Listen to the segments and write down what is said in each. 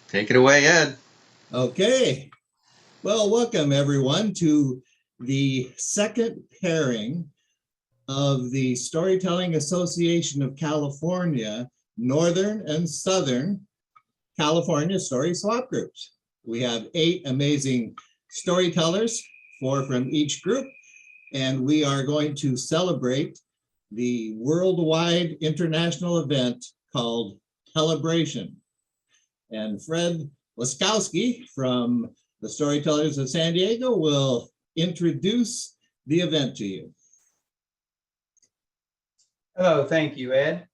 Take it away, Ed. Okay. Well, welcome everyone to the second pairing of the Storytelling Association of California, Northern and Southern California Story Swap Groups. We have 8 amazing storytellers, 4 from each group, and we are going to celebrate the worldwide international event called TELLABRATION. And Fred Laskowski from the Storytellers of San Diego will introduce the event to you. Hello, thank you, Ed.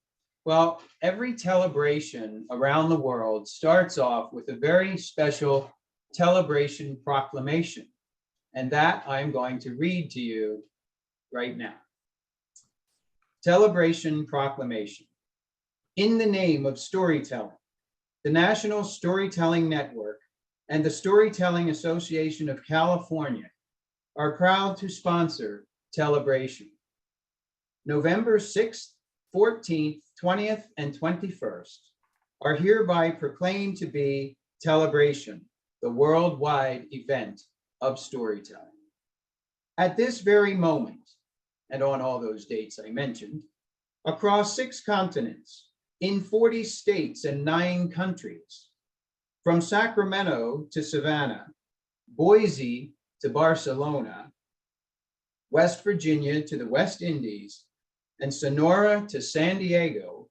Well, every Tellabration around the world starts off with a very special Tellabration proclamation, and that I'm going to read to you right now. Tellabration Proclamation. In the name of storytelling, the National Storytelling Network and the Storytelling Association of California are proud to sponsor Tellabration. November 6th, 14th, 20th, and 21st are hereby proclaimed to be Tellabration, the worldwide event of storytelling. At this very moment, and on all those dates I mentioned, across 6 continents, in 40 states and 9 countries, from Sacramento to Savannah, Boise to Barcelona, West Virginia to the West Indies, and Sonora to San Diego,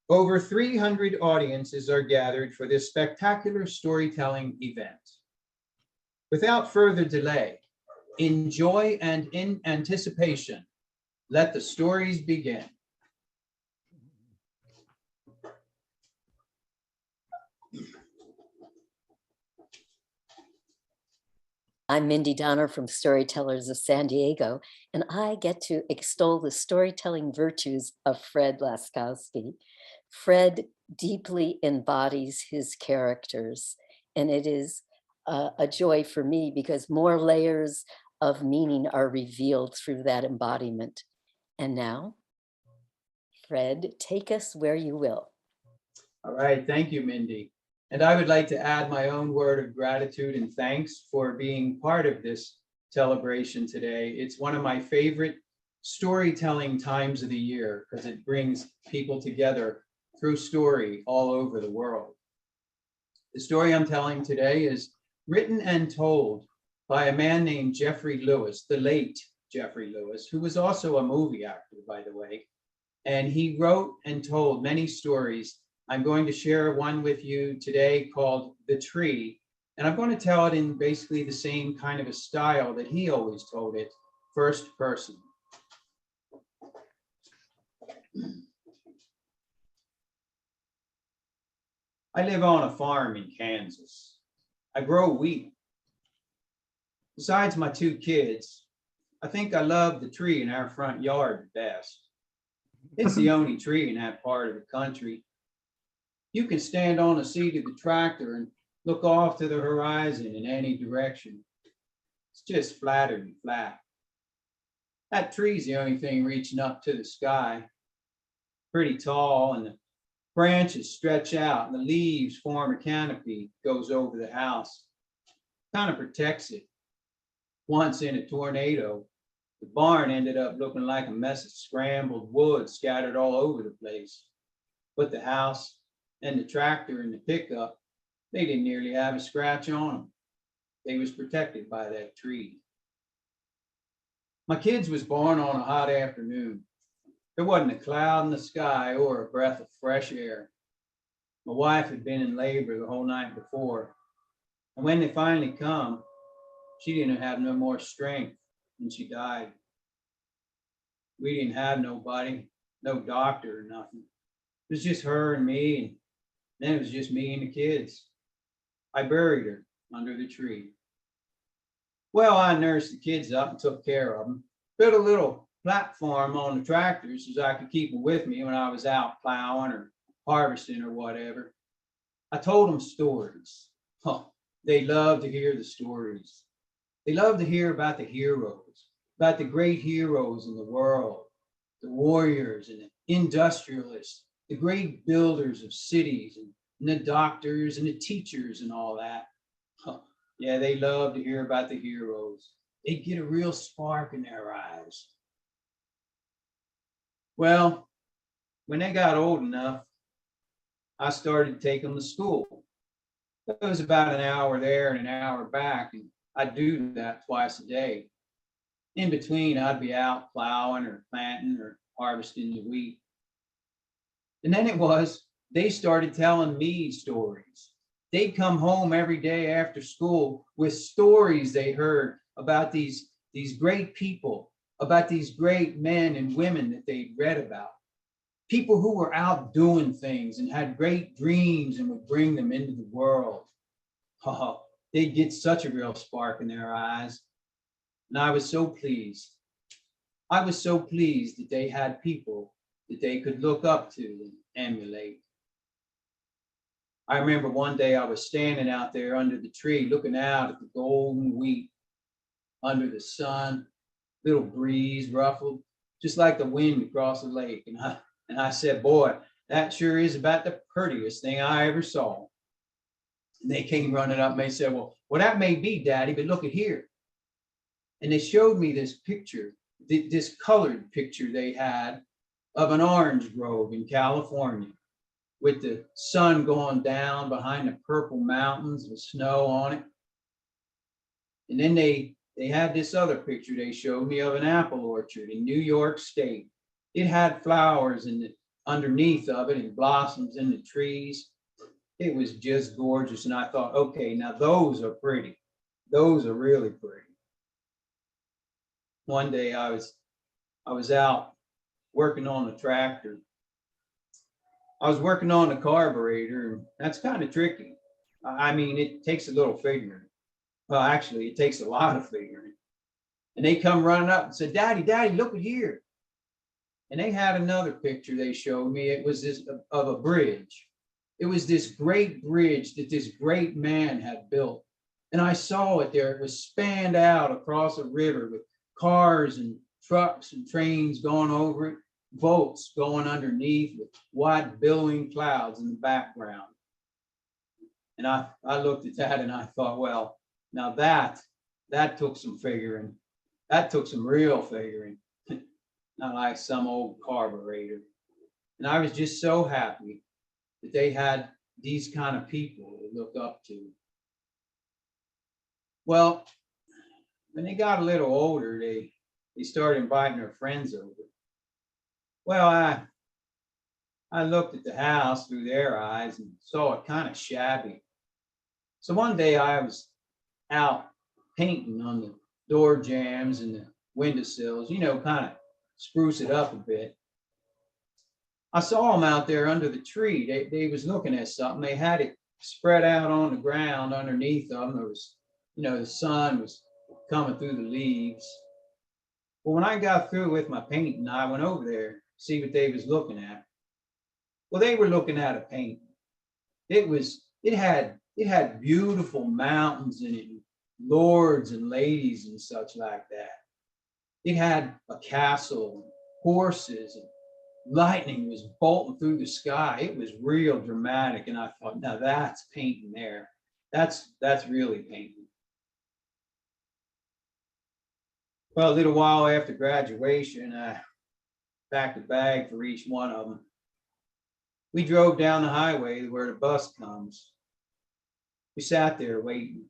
over 300 audiences are gathered for this spectacular storytelling event. Without further delay, in joy and in anticipation, let the stories begin. I'm Mindy Donner from Storytellers of San Diego, and I get to extol the storytelling virtues of Fred Laskowski. Fred deeply embodies his characters, and it is a joy for me because more layers of meaning are revealed through that embodiment. And now, Fred, take us where you will. All right, thank you, Mindy. And I would like to add my own word of gratitude and thanks for being part of this celebration today. It's one of my favorite storytelling times of the year because it brings people together through story all over the world. The story I'm telling today is written and told by a man named Jeffrey Lewis, the late Jeffrey Lewis, who was also a movie actor, by the way. And he wrote and told many stories. I'm going to share one with you today called The Tree, and I'm going to tell it in basically the same kind of a style that he always told it, first person. I live on a farm in Kansas. I grow wheat. Besides my 2 kids, I think I love the tree in our front yard the best. It's the only tree in that part of the country. You can stand on the seat of the tractor and look off to the horizon in any direction. It's just flatter than flat. That tree's the only thing reaching up to the sky. Pretty tall, and the branches stretch out and the leaves form a canopy goes over the house. Kind of protects it. Once in a tornado, the barn ended up looking like a mess of scrambled wood scattered all over the place. But the house and the tractor and the pickup, they didn't nearly have a scratch on them. They was protected by that tree. My kids was born on a hot afternoon. There wasn't a cloud in the sky or a breath of fresh air. My wife had been in labor the whole night before. And when they finally come, she didn't have no more strength and she died. We didn't have nobody, no doctor or nothing. It was just her and me, and then it was just me and the kids. I buried her under the tree. Well, I nursed the kids up and took care of them. Built a little platform on the tractor so I could keep them with me when I was out plowing or harvesting or whatever. I told them stories. Oh, they love to hear the stories. They love to hear about the heroes, about the great heroes in the world, the warriors and the industrialists, the great builders of cities and and the doctors and the teachers and all that. Huh. Yeah, they love to hear about the heroes. They get a real spark in their eyes. Well, when they got old enough, I started to take them to school. It was about an hour there and an hour back, and I'd do that twice a day. In between, I'd be out plowing or planting or harvesting the wheat. And then they started telling me stories. They'd come home every day after school with stories they heard about these great people, about these great men and women that they'd read about. People who were out doing things and had great dreams and would bring them into the world. Oh, they'd get such a real spark in their eyes. And I was so pleased. I was so pleased that they had people that they could look up to and emulate. I remember one day I was standing out there under the tree looking out at the golden wheat under the sun, little breeze ruffled, just like the wind across the lake. And I said, boy, that sure is about the prettiest thing I ever saw. And they came running up and they said, well, that may be, Daddy, but look at here. And they showed me this picture, this colored picture they had of an orange grove in California with the sun going down behind the purple mountains with snow on it. And then they had this other picture they showed me of an apple orchard in New York State. It had flowers underneath of it and blossoms in the trees. It was just gorgeous. And I thought, okay, now those are pretty. Those are really pretty. One day I was out working on the tractor. I was working on the carburetor, and that's kind of tricky. I mean, it takes a little figuring. Well, actually, it takes a lot of figuring. And they come running up and said, Daddy, look at here. And they had another picture they showed me. It was this of a bridge. It was this great bridge that this great man had built. And I saw it there. It was spanned out across a river with cars and trucks and trains going over it, boats going underneath with white billowing clouds in the background. And I looked at that and I thought, well, now that took some figuring. That took some real figuring, not like some old carburetor. And I was just so happy that they had these kind of people to look up to. Well, when they got a little older, they started inviting their friends over. Well, I looked at the house through their eyes and saw it kind of shabby. So one day I was out painting on the door jambs and the windowsills, kind of spruce it up a bit. I saw them out there under the tree. They was looking at something. They had it spread out on the ground underneath them. There was, the sun was coming through the leaves. Well, when I got through with my painting, I went over there to see what they was looking at. Well, they were looking at a painting. It had beautiful mountains in it, and lords and ladies and such like that. It had a castle, and horses, and lightning was bolting through the sky. It was real dramatic. And I thought, now that's painting there. That's really painting. Well, a little while after graduation, I packed a bag for each one of them. We drove down the highway where the bus comes. We sat there waiting.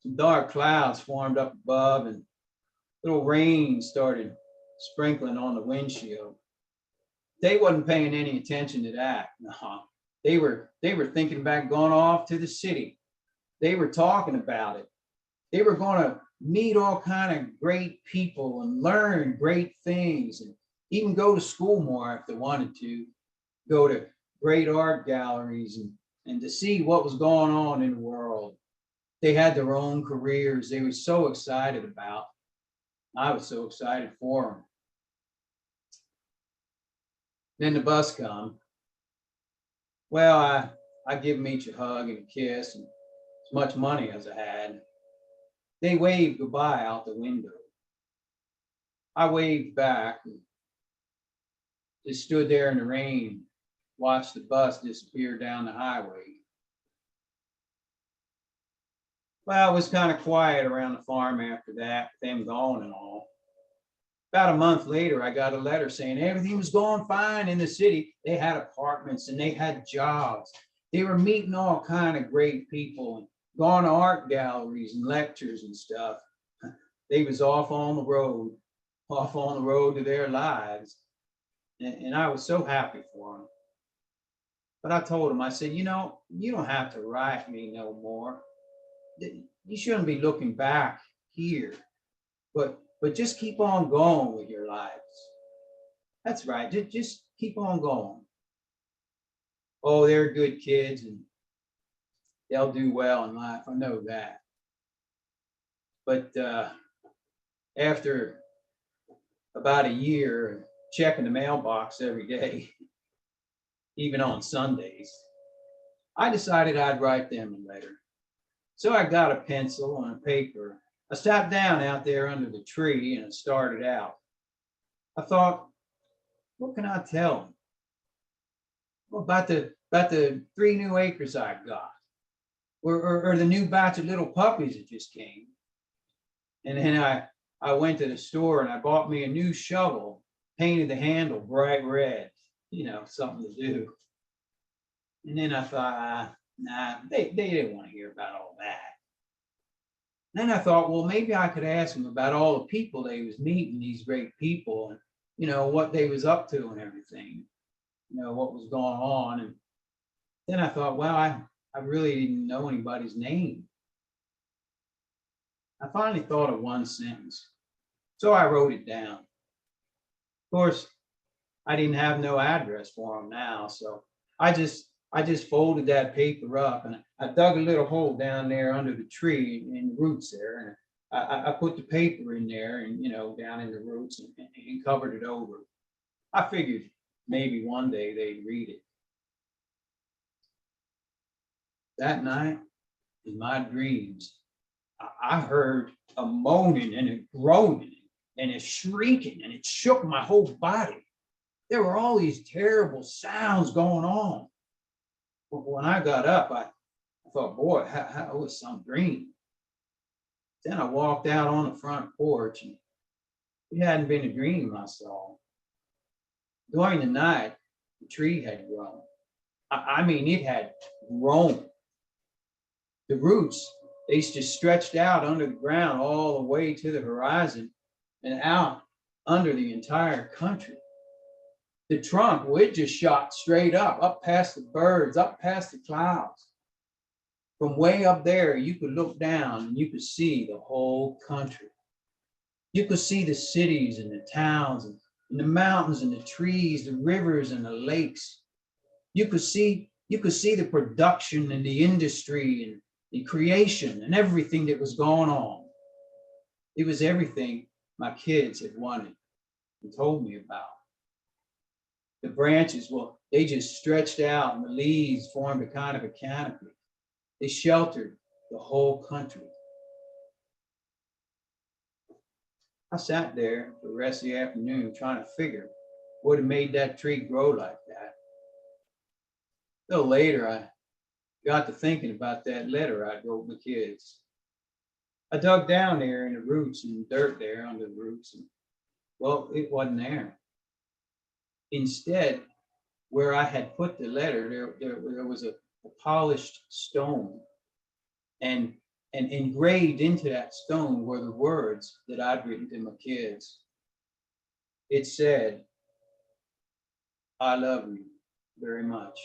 Some dark clouds formed up above and little rain started sprinkling on the windshield. They wasn't paying any attention to that. No, they were thinking about going off to the city. They were talking about it. They were going to meet all kind of great people and learn great things and even go to school more if they wanted to, go to great art galleries and to see what was going on in the world. They had their own careers they were so excited about. I was so excited for them. Then the bus come. Well, I give them each a hug and a kiss and as much money as I had. They waved goodbye out the window. I waved back and just stood there in the rain watched the bus disappear down the highway. Well, it was kind of quiet around the farm after that, them gone and all. About a month later, I got a letter saying everything was going fine in the city. They had apartments and they had jobs. They were meeting all kind of great people and going to art galleries and lectures and stuff. They was off on the road to their lives. And I was so happy for them. But I told them, I said, you know, you don't have to write me no more. You shouldn't be looking back here, but just keep on going with your lives. That's right, just keep on going. Oh, they're good kids and they'll do well in life, I know that. But after about a year checking the mailbox every day, even on Sundays, I decided I'd write them a letter. So I got a pencil and a paper. I sat down out there under the tree and I started out. I thought, what can I tell them? Well, about the 3 new acres I got, or the new batch of little puppies that just came. And then I went to the store and I bought me a new shovel, painted the handle bright red, you know, something to do. And then I thought, nah, they didn't want to hear about all that. Then I thought, well, maybe I could ask them about all the people they was meeting, these great people, and you know, what they was up to and everything, you know, what was going on. And then I thought, well, I really didn't know anybody's name. I finally thought of one sentence. So I wrote it down. Of course, I didn't have no address for them now, so I just folded that paper up and I dug a little hole down there under the tree in the roots there. And I put the paper in there and, you know, down in the roots and covered it over. I figured maybe one day they'd read it. That night, in my dreams, I heard a moaning and a groaning and a shrieking, and it shook my whole body. There were all these terrible sounds going on. When I got up, I thought, boy, how was some dream? Then I walked out on the front porch, and it hadn't been a dream I saw. During the night, the tree had grown. I mean, it had grown. The roots, they just stretched out under the ground all the way to the horizon and out under the entire country. The trunk, well, it just shot straight up past the birds, up past the clouds. From way up there, you could look down and you could see the whole country. You could see the cities and the towns and the mountains and the trees, the rivers and the lakes. You could see the production and the industry and the creation and everything that was going on. It was everything my kids had wanted and told me about. The branches, well, they just stretched out and the leaves formed a kind of a canopy. They sheltered the whole country. I sat there for the rest of the afternoon trying to figure what had made that tree grow like that. A little later, I got to thinking about that letter I wrote my kids. I dug down there in the roots and dirt there under the roots, and well, it wasn't there. Instead, where I had put the letter, there was a polished stone, and engraved into that stone were the words that I'd written to my kids. It said, I love you very much.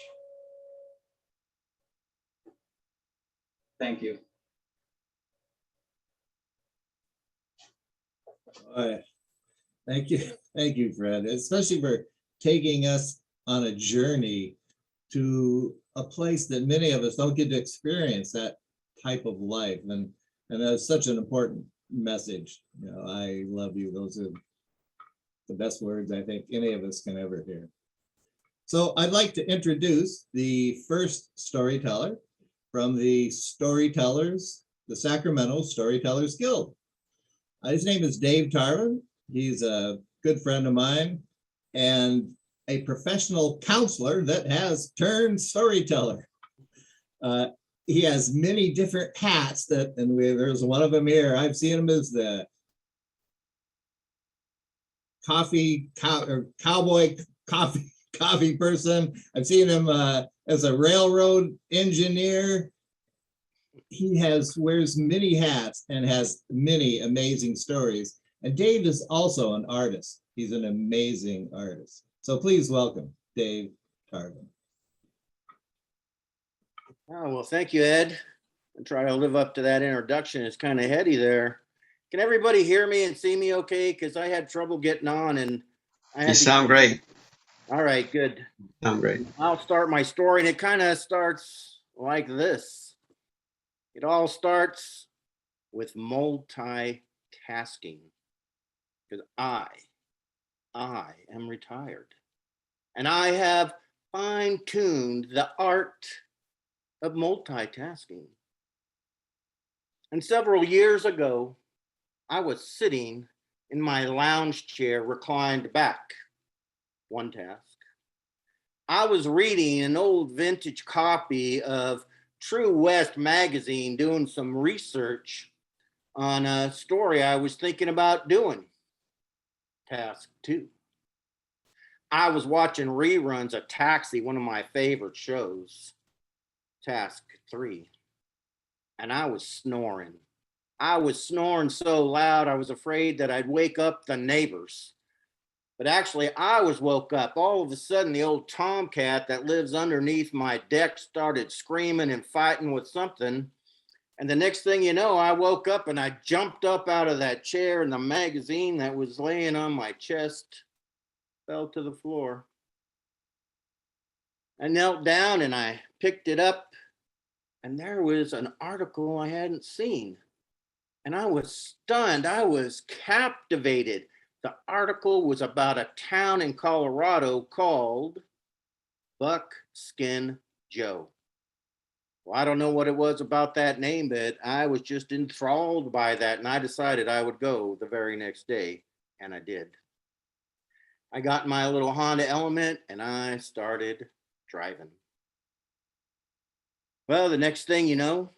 Thank you. All right. Thank you, Fred, especially for taking us on a journey to a place that many of us don't get to experience that type of life, and that's such an important message. You know, I love you. Those are the best words I think any of us can ever hear. So I'd like to introduce the first storyteller from the Storytellers, the Sacramento Storytellers Guild. His name is Dave Tarvin. He's a good friend of mine, and a professional counselor that has turned storyteller. He has many different hats there's one of them here. I've seen him as the cowboy coffee person. I've seen him as a railroad engineer. He wears many hats and has many amazing stories. And Dave is also an artist. He's an amazing artist. So please welcome Dave Tarvin. Oh, well, thank you, Ed. I try to live up to that introduction. It's kind of heady there. Can everybody hear me and see me okay? Because I had trouble getting on and I had You sound great. All right, good. Sound great. I'll start my story, and it kind of starts like this. It all starts with multitasking, because I am retired, and I have fine-tuned the art of multitasking. And several years ago, I was sitting in my lounge chair, reclined back. One task. I was reading an old vintage copy of True West magazine, doing some research on a story I was thinking about doing. Task 2. I was watching reruns of Taxi, one of my favorite shows. Task 3. And I was snoring. I was snoring so loud I was afraid that I'd wake up the neighbors. But actually, I was woke up. All of a sudden, the old tomcat that lives underneath my deck started screaming and fighting with something. And the next thing you know, I woke up and I jumped up out of that chair, and the magazine that was laying on my chest fell to the floor. I knelt down and I picked it up, and there was an article I hadn't seen. And I was stunned. I was captivated. The article was about a town in Colorado called Buckskin Joe. Well, I don't know what it was about that name, but I was just enthralled by that, and I decided I would go the very next day, and I did. I got in my little Honda Element, and I started driving. Well, the next thing you know,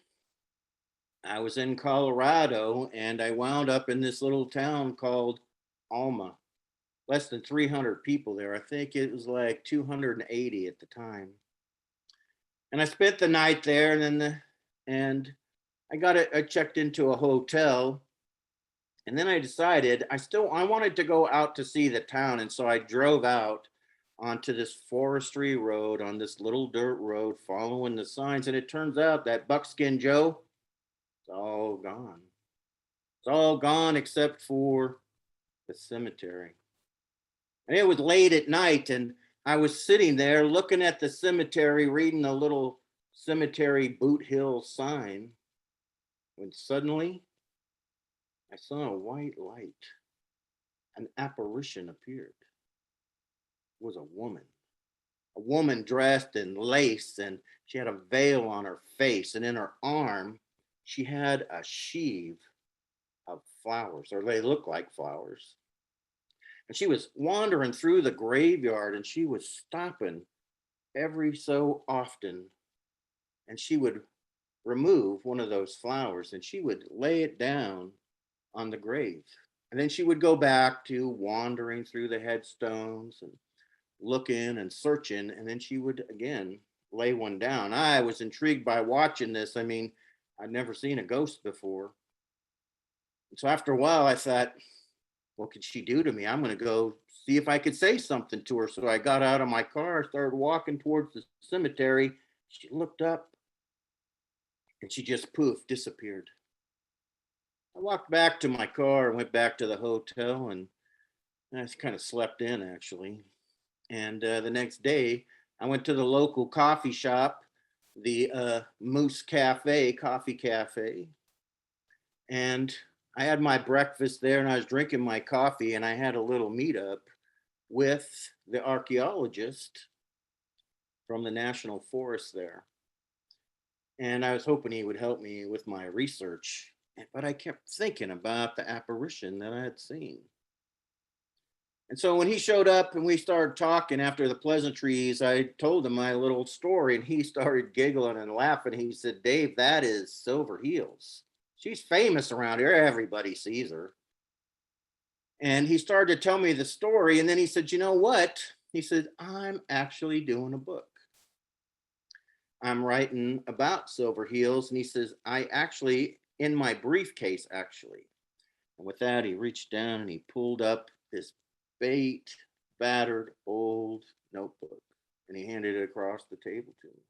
I was in Colorado, and I wound up in this little town called Alma. Less than 300 people there. I think it was like 280 at the time. And I spent the night there, and I checked into a hotel, and then I decided I wanted to go out to see the town, and so I drove out onto this forestry road, on this little dirt road, following the signs, and it turns out that Buckskin Joe, it's all gone. It's all gone except for the cemetery. And it was late at night, and I was sitting there looking at the cemetery, reading a little cemetery Boot Hill sign, when suddenly I saw a white light. An apparition appeared. It was a woman dressed in lace, and she had a veil on her face, and in her arm, she had a sheaf of flowers, or they looked like flowers. And she was wandering through the graveyard, and she was stopping every so often, and she would remove one of those flowers and she would lay it down on the grave. And then she would go back to wandering through the headstones and looking and searching, and then she would again lay one down. I was intrigued by watching this. I mean, I'd never seen a ghost before. And so after a while, I thought, what could she do to me? I'm going to go see if I could say something to her. So I got out of my car, started walking towards the cemetery. She looked up and she just poof, disappeared. I walked back to my car and went back to the hotel, and I kind of slept in actually. And the next day, I went to the local coffee shop, the Moose Cafe, Coffee Cafe. And I had my breakfast there, and I was drinking my coffee, and I had a little meetup with the archaeologist from the National Forest there. And I was hoping he would help me with my research, but I kept thinking about the apparition that I had seen. And so when he showed up and we started talking after the pleasantries, I told him my little story and he started giggling and laughing. He said, Dave, that is Silver Heels. She's famous around here. Everybody sees her. And he started to tell me the story. And then he said, you know what? He said, I'm actually doing a book. I'm writing about Silver Heels. And he says, I actually, in my briefcase, actually. And with that, he reached down and he pulled up this battered old notebook and he handed it across the table to me.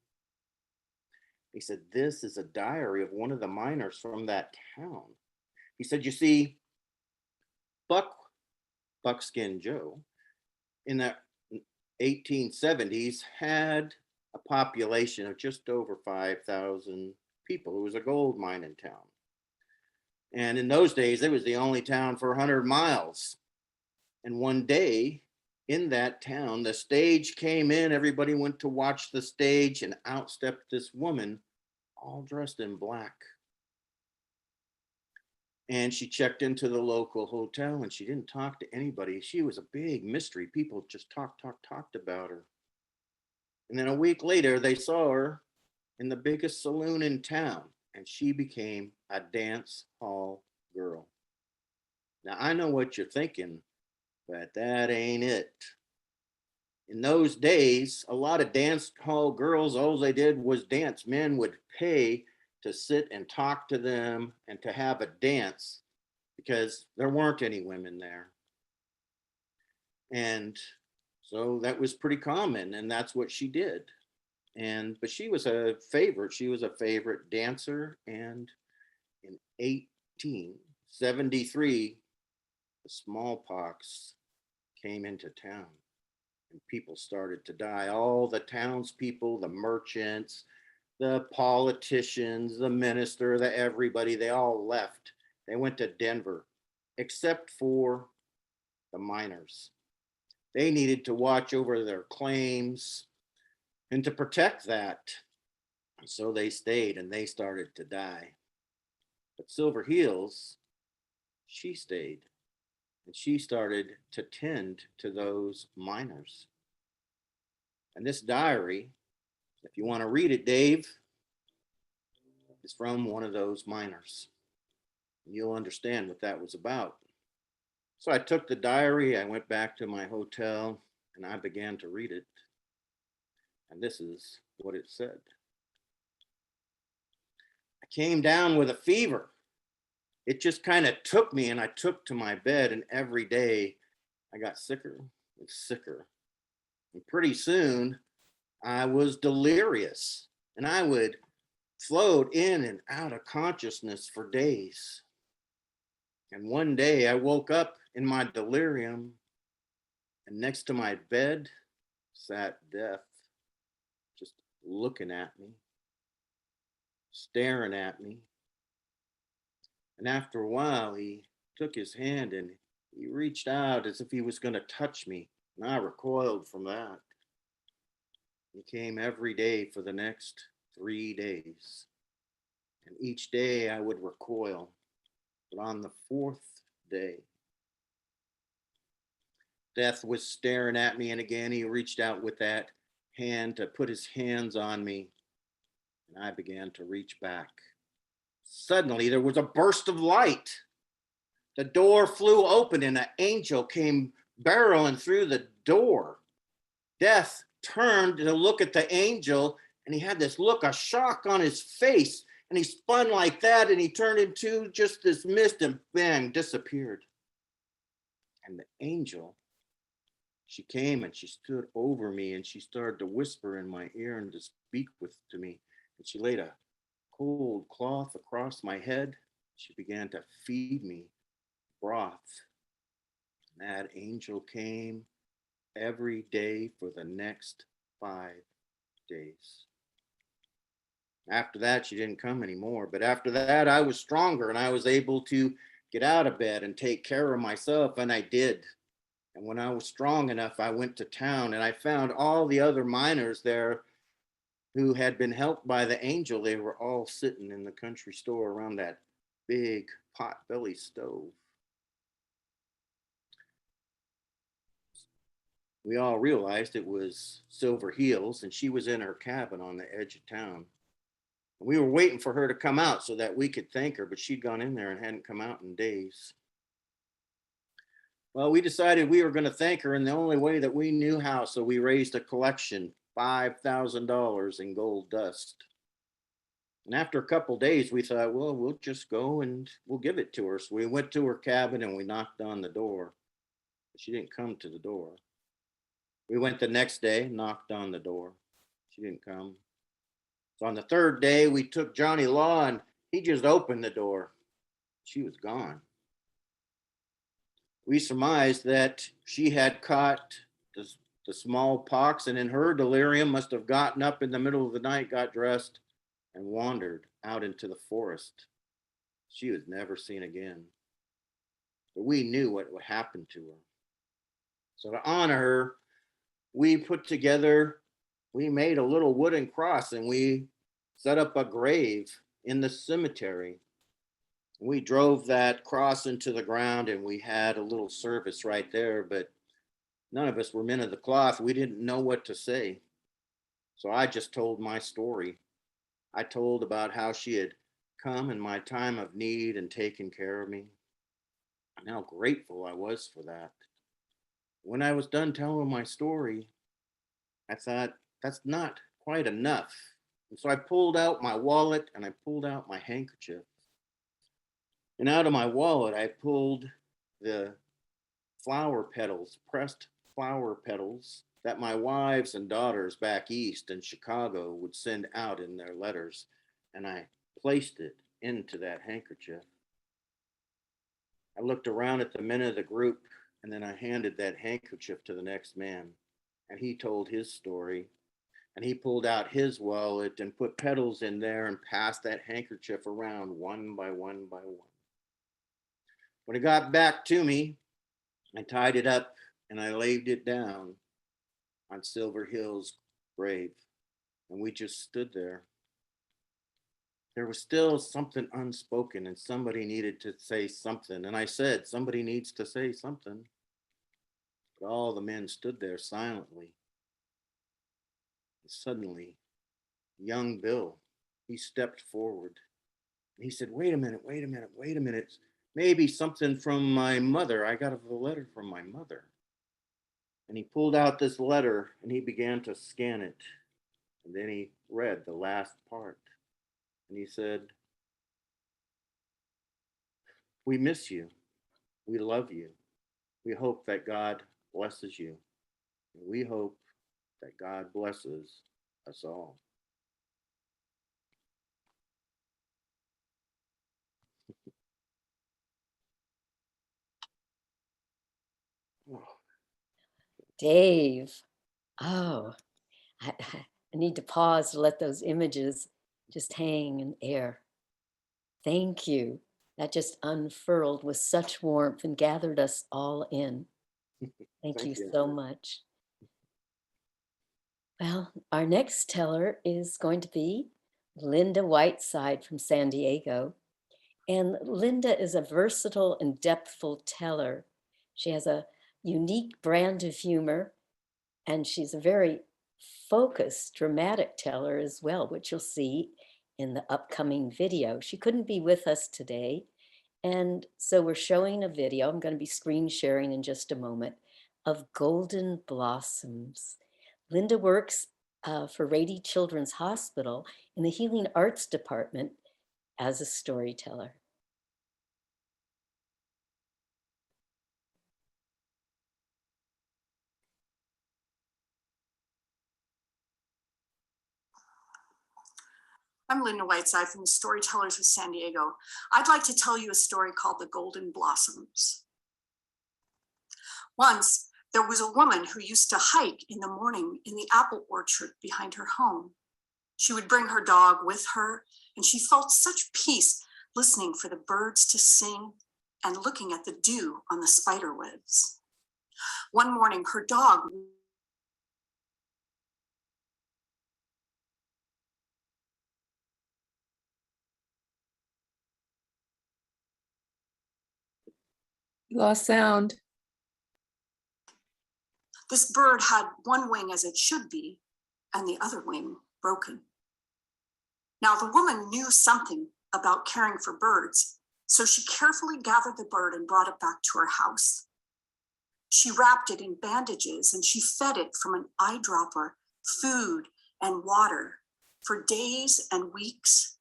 He said, this is a diary of one of the miners from that town. He said, you see, Buckskin Joe in the 1870s had a population of just over 5,000 people. It was a gold mine in town. And in those days, it was the only town for 100 miles. And one day in that town, the stage came in, everybody went to watch the stage, and out stepped this woman, all dressed in black. And she checked into the local hotel and she didn't talk to anybody. She was a big mystery. People just talked about her. And then a week later, they saw her in the biggest saloon in town, and she became a dance hall girl. Now, I know what you're thinking, but that ain't it. In those days, a lot of dance hall girls, all they did was dance. Men would pay to sit and talk to them and to have a dance because there weren't any women there. And so that was pretty common, and that's what she did. But she was a favorite. She was a favorite dancer. And in 1873, the smallpox came into town and people started to die. All the townspeople, the merchants, the politicians, the minister, the everybody, they all left. They went to Denver, except for the miners. They needed to watch over their claims and to protect that. So they stayed and they started to die. But Silver Heels, she stayed and she started to tend to those miners. And this diary, if you want to read it, Dave, is from one of those miners. And you'll understand what that was about. So I took the diary, I went back to my hotel, and I began to read it. And this is what it said. I came down with a fever. It just kind of took me, and I took to my bed, and every day I got sicker and sicker. And pretty soon I was delirious, and I would float in and out of consciousness for days. And one day I woke up in my delirium, and next to my bed sat Death, just looking at me, staring at me. And after a while, he took his hand and he reached out as if he was going to touch me. And I recoiled from that. He came every day for the next 3 days. And each day I would recoil. But on the fourth day, Death was staring at me. And again, he reached out with that hand to put his hands on me. And I began to reach back. Suddenly, there was a burst of light. The door flew open and an angel came barreling through the door. Death turned to look at the angel and he had this look of shock on his face. And he spun like that and he turned into just this mist and bang, disappeared. And the angel, she came and she stood over me and she started to whisper in my ear and to speak to me. And she laid a cold cloth across my head. She began to feed me broth. And that angel came every day for the next 5 days. After that, she didn't come anymore. But after that, I was stronger and I was able to get out of bed and take care of myself. And I did. And when I was strong enough, I went to town and I found all the other miners there who had been helped by the angel. They were all sitting in the country store around that big pot belly stove. We all realized it was Silver Heels, and she was in her cabin on the edge of town. We were waiting for her to come out so that we could thank her, but she'd gone in there and hadn't come out in days. Well, we decided we were going to thank her in the only way that we knew how, so we raised a collection, $5,000 in gold dust. And after a couple of days, we thought, well, we'll just go and we'll give it to her. So we went to her cabin and we knocked on the door. She didn't come to the door. We went the next day, knocked on the door. She didn't come. So on the third day, we took Johnny Law and he just opened the door. She was gone. We surmised that she had caught the smallpox and in her delirium must have gotten up in the middle of the night, got dressed, and wandered out into the forest. She was never seen again. But we knew what would happen to her. So to honor her, we made a little wooden cross and we set up a grave in the cemetery. We drove that cross into the ground and we had a little service right there, but none of us were men of the cloth. We didn't know what to say. So I just told my story. I told about how she had come in my time of need and taken care of me, and how grateful I was for that. When I was done telling my story, I thought, that's not quite enough. And so I pulled out my wallet and I pulled out my handkerchief. And out of my wallet, I pulled the flower petals, pressed flower petals that my wives and daughters back east in Chicago would send out in their letters. And I placed it into that handkerchief. I looked around at the men of the group and then I handed that handkerchief to the next man. And he told his story. And he pulled out his wallet and put petals in there and passed that handkerchief around one by one by one. When it got back to me, I tied it up and I laid it down on Silver Hill's grave. And we just stood there. There was still something unspoken and somebody needed to say something. And I said, somebody needs to say something. But all the men stood there silently. And suddenly, young Bill, he stepped forward. And he said, wait a minute, wait a minute, wait a minute. Maybe something from my mother. I got a letter from my mother. And he pulled out this letter and he began to scan it. And then he read the last part. And he said, we miss you. We love you. We hope that God blesses you. And we hope that God blesses us all. Dave, oh, I need to pause to let those images just hang in air. Thank you. That just unfurled with such warmth and gathered us all in. Thank you so much. Well, our next teller is going to be Linda Whiteside from San Diego. And Linda is a versatile and depthful teller. She has a unique brand of humor, and she's a very focused, dramatic teller as well, which you'll see in the upcoming video. She couldn't be with us today, and so we're showing a video, I'm going to be screen sharing in just a moment, of golden blossoms. Linda works for Rady Children's Hospital in the Healing Arts Department as a storyteller. I'm Linda Whiteside from the Storytellers of San Diego. I'd like to tell you a story called The Golden Blossoms. Once, there was a woman who used to hike in the morning in the apple orchard behind her home. She would bring her dog with her, and she felt such peace listening for the birds to sing and looking at the dew on the spider webs. One morning, her dog You lost sound. This bird had one wing as it should be, and the other wing broken. Now, the woman knew something about caring for birds, so she carefully gathered the bird and brought it back to her house. She wrapped it in bandages and she fed it from an eyedropper, food, and water for days and weeks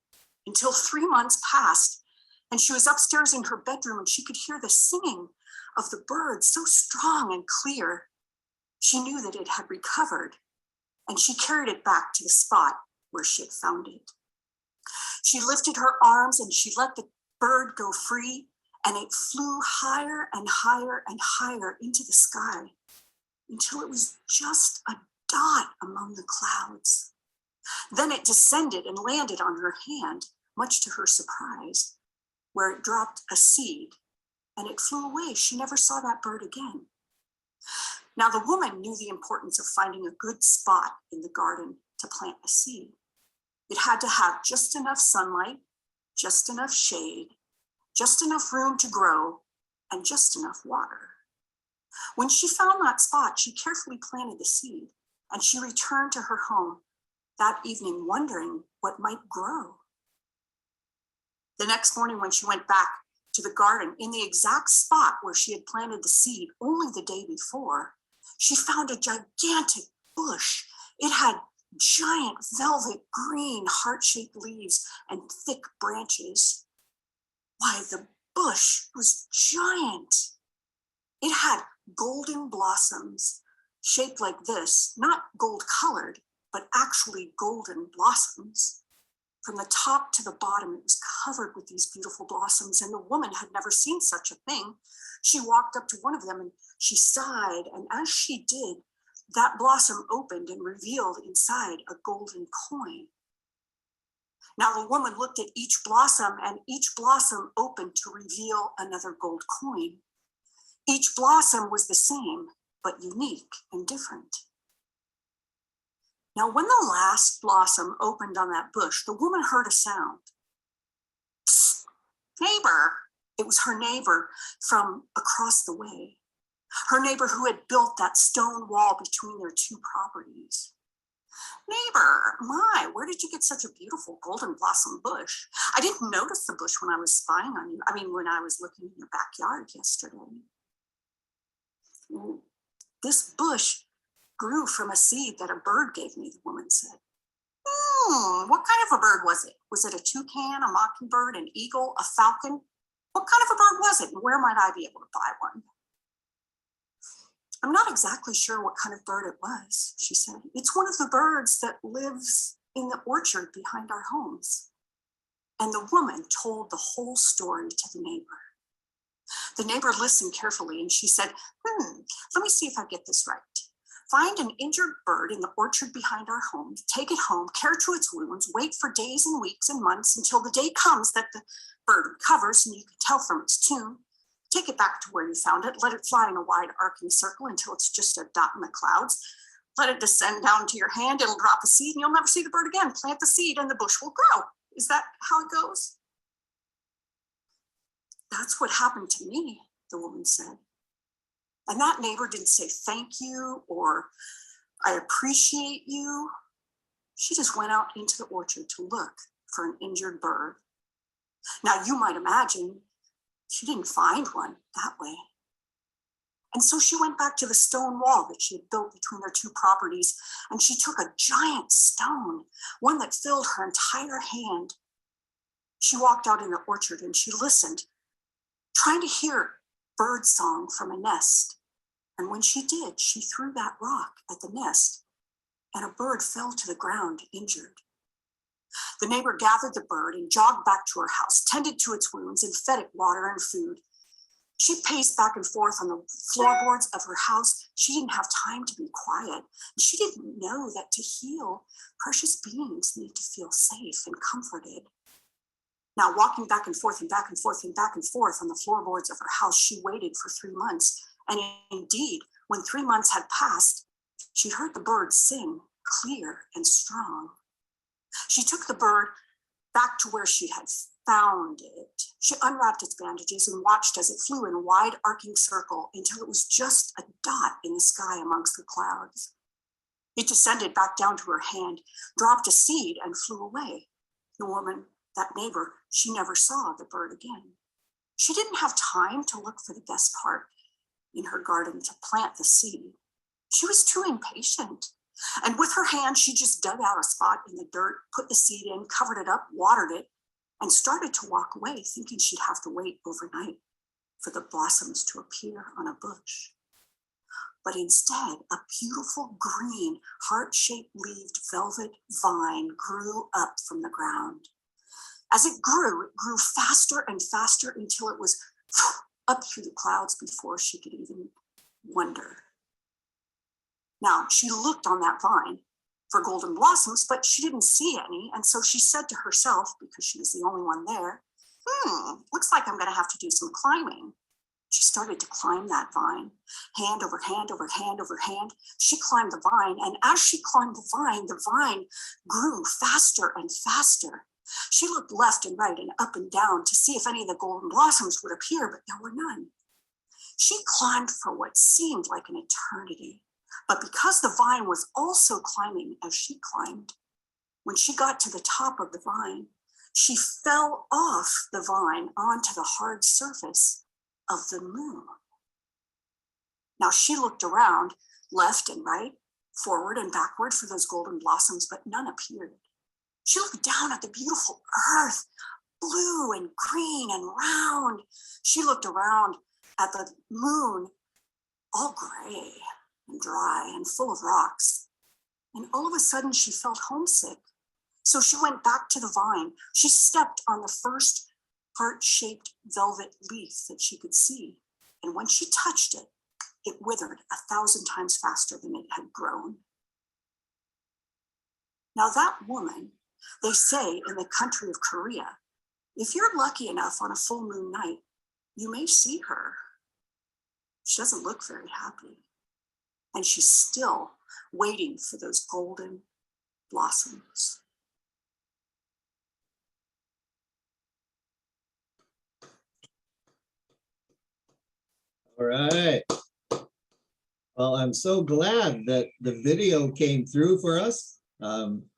until 3 months passed, and she was upstairs in her bedroom and she could hear the singing of the bird so strong and clear. She knew that it had recovered, and she carried it back to the spot where she had found it. She lifted her arms and she let the bird go free, and it flew higher and higher and higher into the sky until it was just a dot among the clouds. Then it descended and landed on her hand, much to her surprise, where it dropped a seed, and it flew away. She never saw that bird again. Now, the woman knew the importance of finding a good spot in the garden to plant a seed. It had to have just enough sunlight, just enough shade, just enough room to grow, and just enough water. When she found that spot, she carefully planted the seed, and she returned to her home that evening wondering what might grow. The next morning, when she went back to the garden in the exact spot where she had planted the seed only the day before, she found a gigantic bush. It had giant velvet green heart-shaped leaves and thick branches. Why, the bush was giant. It had golden blossoms shaped like this, not gold colored, but actually golden blossoms. From the top to the bottom, it was covered with these beautiful blossoms, and the woman had never seen such a thing. She walked up to one of them and she sighed, and as she did, that blossom opened and revealed inside a golden coin. Now the woman looked at each blossom, and each blossom opened to reveal another gold coin. Each blossom was the same, but unique and different. Now, when the last blossom opened on that bush, the woman heard a sound. Psst, neighbor. It was her neighbor from across the way. Her neighbor who had built that stone wall between their two properties. Neighbor, my, where did you get such a beautiful golden blossom bush? I didn't notice the bush when I was spying on you. When I was looking in your backyard yesterday. This bush grew from a seed that a bird gave me, the woman said. What kind of a bird was it? Was it a toucan, a mockingbird, an eagle, a falcon? What kind of a bird was it, and where might I be able to buy one? I'm not exactly sure what kind of bird it was, she said. It's one of the birds that lives in the orchard behind our homes. And the woman told the whole story to the neighbor. The neighbor listened carefully and she said, let me see if I get this right. Find an injured bird in the orchard behind our home, take it home, care to its wounds, wait for days and weeks and months until the day comes that the bird recovers and you can tell from its tune. Take it back to where you found it, let it fly in a wide arcing circle until it's just a dot in the clouds. Let it descend down to your hand, it'll drop a seed and you'll never see the bird again. Plant the seed and the bush will grow. Is that how it goes? That's what happened to me, the woman said. And that neighbor didn't say thank you or I appreciate you. She just went out into the orchard to look for an injured bird. Now you might imagine she didn't find one that way. And so she went back to the stone wall that she had built between their two properties, and she took a giant stone, one that filled her entire hand. She walked out in the orchard and she listened, trying to hear bird song from a nest. And when she did, she threw that rock at the nest, and a bird fell to the ground injured. The neighbor gathered the bird and jogged back to her house, tended to its wounds, and fed it water and food. She paced back and forth on the floorboards of her house. She didn't have time to be quiet. She didn't know that to heal, precious beings need to feel safe and comforted. Now, walking back and forth and back and forth and back and forth on the floorboards of her house, she waited for 3 months. And indeed, when 3 months had passed, she heard the bird sing clear and strong. She took the bird back to where she had found it. She unwrapped its bandages and watched as it flew in a wide arcing circle until it was just a dot in the sky amongst the clouds. It descended back down to her hand, dropped a seed, and flew away. The woman, that neighbor, she never saw the bird again. She didn't have time to look for the best part in her garden to plant the seed. She was too impatient. And with her hand, she just dug out a spot in the dirt, put the seed in, covered it up, watered it, and started to walk away, thinking she'd have to wait overnight for the blossoms to appear on a bush. But instead, a beautiful green, heart-shaped leaved velvet vine grew up from the ground. As it grew faster and faster until it was up through the clouds before she could even wonder. Now, she looked on that vine for golden blossoms, but she didn't see any. And so she said to herself, because she was the only one there, looks like I'm going to have to do some climbing. She started to climb that vine, hand over hand over hand over hand. She climbed the vine, and as she climbed the vine grew faster and faster. She looked left and right and up and down to see if any of the golden blossoms would appear, but there were none. She climbed for what seemed like an eternity. But because the vine was also climbing as she climbed, when she got to the top of the vine, she fell off the vine onto the hard surface of the moon. Now she looked around, left and right, forward and backward for those golden blossoms, but none appeared. She looked down at the beautiful earth, blue and green and round. She looked around at the moon, all gray and dry and full of rocks. And all of a sudden she felt homesick. So she went back to the vine. She stepped on the first heart-shaped velvet leaf that she could see. And when she touched it, it withered 1,000 times faster than it had grown. Now that woman, they say in the country of Korea, if you're lucky enough on a full moon night, you may see her. She doesn't look very happy. And she's still waiting for those golden blossoms. All right. Well, I'm so glad that the video came through for us.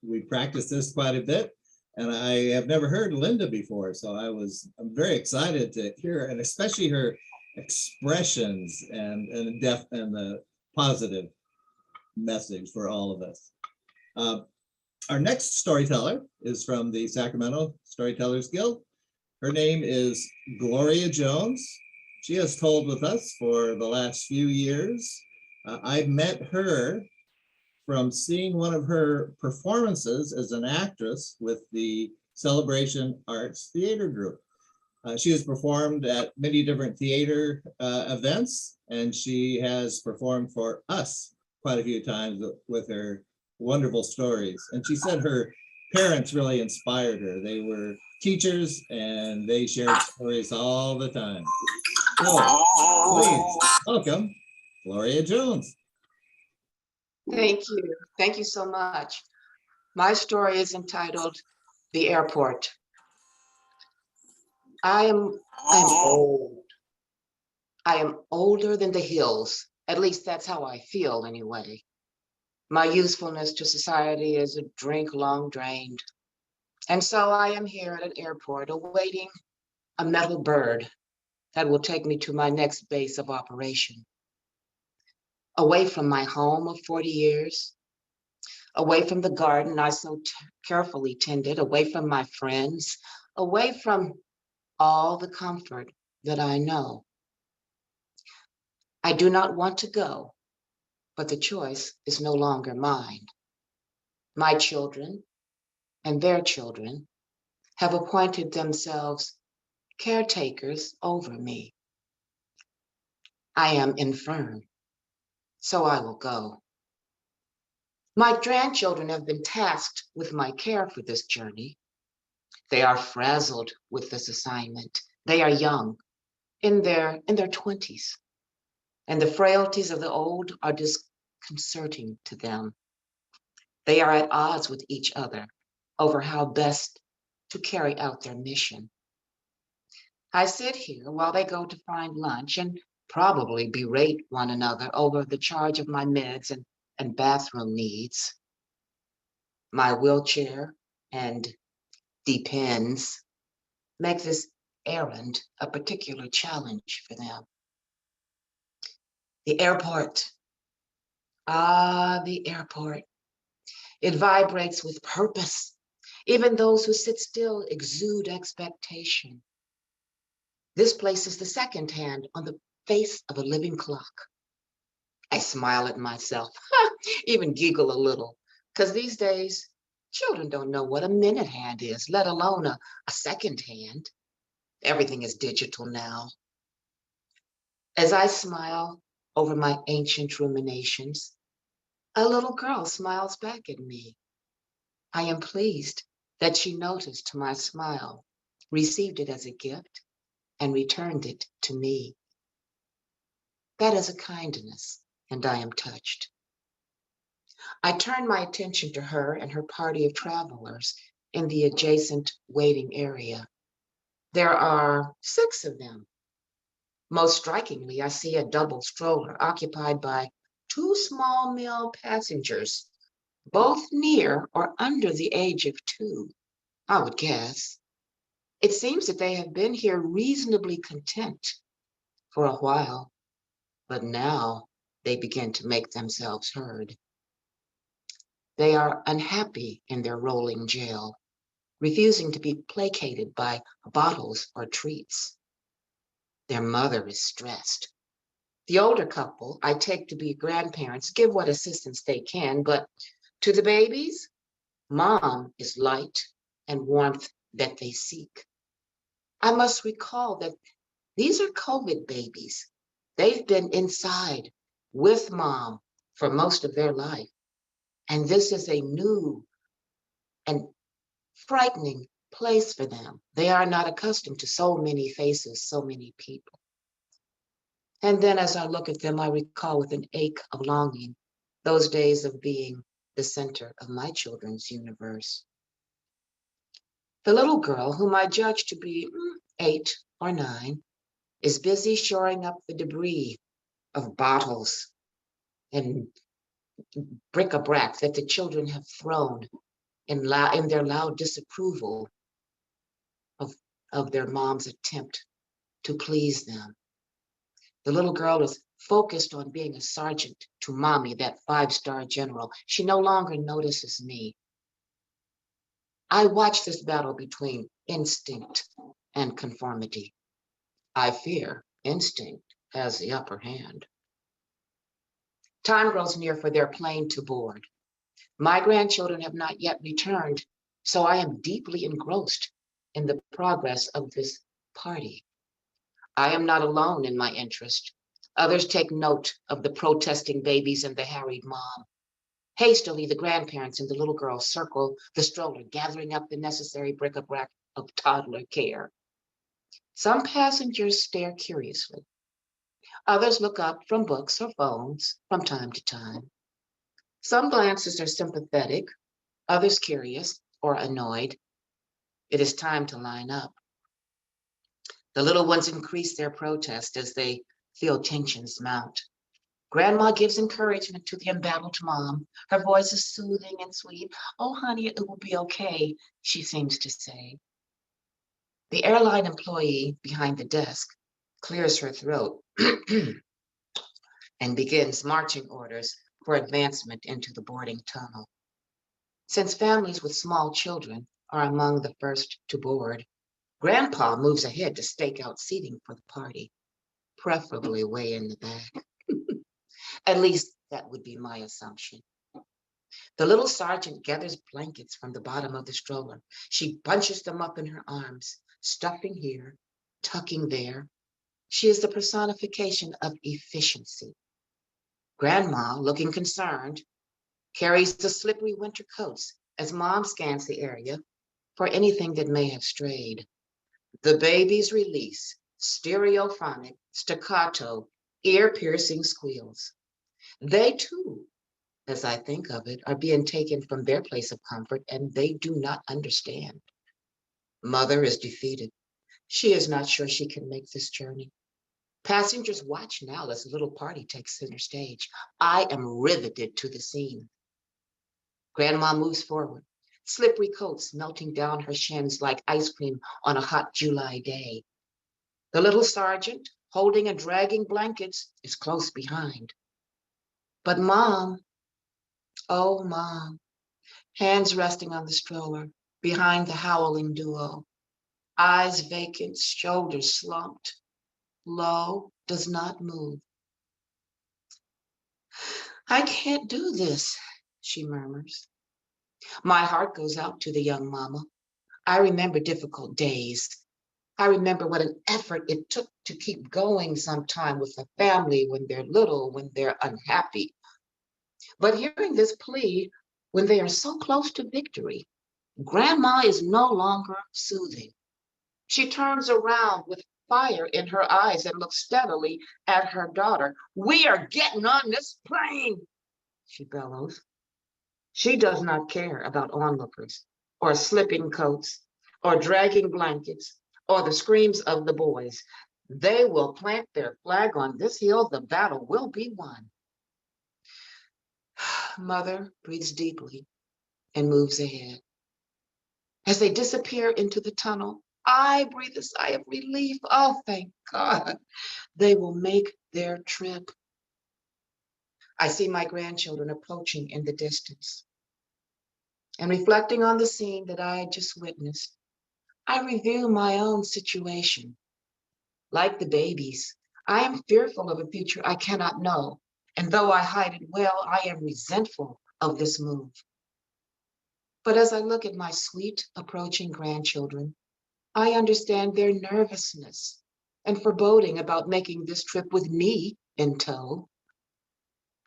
We practiced this quite a bit, and I have never heard Linda before, so I'm very excited to hear, and especially her expressions and the positive message for all of us. Our next storyteller is from the Sacramento Storytellers Guild. Her name is Gloria Jones. She has told with us for the last few years. I met her from seeing one of her performances as an actress with the Celebration Arts Theater Group. She has performed at many different theater events, and she has performed for us quite a few times with her wonderful stories. And she said her parents really inspired her. They were teachers, and they shared stories all the time. So, please welcome Gloria Jones. Thank you. Thank you so much. My story is entitled The Airport. I am old. I am older than the hills. At least that's how I feel anyway. My usefulness to society is a drink long drained. And so I am here at an airport awaiting a metal bird that will take me to my next base of operation. Away from my home of 40 years, away from the garden I so carefully tended, away from my friends, away from all the comfort that I know. I do not want to go, but the choice is no longer mine. My children and their children have appointed themselves caretakers over me. I am infirm, so I will go. My grandchildren have been tasked with my care for this journey. They are frazzled with this assignment. They are young, in their 20s, and the frailties of the old are disconcerting to them. They are at odds with each other over how best to carry out their mission. I sit here while they go to find lunch and probably berate one another over the charge of my meds and bathroom needs. My wheelchair and depends make this errand a particular challenge for them. The airport. Ah, the airport. It vibrates with purpose. Even those who sit still exude expectation. This places the second hand on the face of a living clock. I smile at myself, even giggle a little, because these days, children don't know what a minute hand is, let alone a second hand. Everything is digital now. As I smile over my ancient ruminations, a little girl smiles back at me. I am pleased that she noticed my smile, received it as a gift, and returned it to me. That is a kindness, and I am touched. I turn my attention to her and her party of travelers in the adjacent waiting area. There are 6 of them. Most strikingly, I see a double stroller occupied by 2 small male passengers, both near or under the age of 2, I would guess. It seems that they have been here reasonably content for a while, but now they begin to make themselves heard. They are unhappy in their rolling jail, refusing to be placated by bottles or treats. Their mother is stressed. The older couple I take to be grandparents give what assistance they can, but to the babies, mom is light and warmth that they seek. I must recall that these are COVID babies. They've been inside with mom for most of their life. And this is a new and frightening place for them. They are not accustomed to so many faces, so many people. And then as I look at them, I recall with an ache of longing those days of being the center of my children's universe. The little girl, whom I judge to be 8 or 9, is busy shoring up the debris of bottles and bric-a-brac that the children have thrown in their loud disapproval of their mom's attempt to please them. The little girl is focused on being a sergeant to mommy, that 5-star general. She no longer notices me. I watch this battle between instinct and conformity. I fear instinct has the upper hand. Time grows near for their plane to board. My grandchildren have not yet returned, so I am deeply engrossed in the progress of this party. I am not alone in my interest. Others take note of the protesting babies and the harried mom. Hastily, the grandparents and the little girl circle the stroller, gathering up the necessary bric-a-brac of toddler care. Some passengers stare curiously. Others look up from books or phones from time to time. Some glances are sympathetic, others curious or annoyed. It is time to line up. The little ones increase their protest as they feel tensions mount. Grandma gives encouragement to the embattled mom. Her voice is soothing and sweet. Oh, honey, it will be okay, she seems to say. The airline employee behind the desk clears her throat and begins marching orders for advancement into the boarding tunnel. Since families with small children are among the first to board, Grandpa moves ahead to stake out seating for the party, preferably way in the back. At least that would be my assumption. The little sergeant gathers blankets from the bottom of the stroller. She bunches them up in her arms, stuffing here, tucking there. She is the personification of efficiency. Grandma, looking concerned, carries the slippery winter coats as mom scans the area for anything that may have strayed. The babies release stereophonic, staccato, ear-piercing squeals. They too, as I think of it, are being taken from their place of comfort, and they do not understand. Mother is defeated. She is not sure she can make this journey. Passengers watch now as the little party takes center stage. I am riveted to the scene. Grandma moves forward, slippery coats melting down her shins like ice cream on a hot July day. The little sergeant, holding and dragging blankets, is close behind. But Mom, oh Mom, hands resting on the stroller, behind the howling duo, eyes vacant, shoulders slumped, low, does not move. I can't do this, she murmurs. My heart goes out to the young mama. I remember difficult days. I remember what an effort it took to keep going sometime with the family when they're little, when they're unhappy. But hearing this plea, when they are so close to victory, Grandma is no longer soothing. She turns around with fire in her eyes and looks steadily at her daughter. We are getting on this plane, she bellows. She does not care about onlookers or slipping coats or dragging blankets or the screams of the boys. They will plant their flag on this hill. The battle will be won. Mother breathes deeply and moves ahead. As they disappear into the tunnel, I breathe a sigh of relief. Oh, thank God. They will make their trip. I see my grandchildren approaching in the distance. And reflecting on the scene that I had just witnessed, I review my own situation. Like the babies, I am fearful of a future I cannot know. And though I hide it well, I am resentful of this move. But as I look at my sweet approaching grandchildren, I understand their nervousness and foreboding about making this trip with me in tow.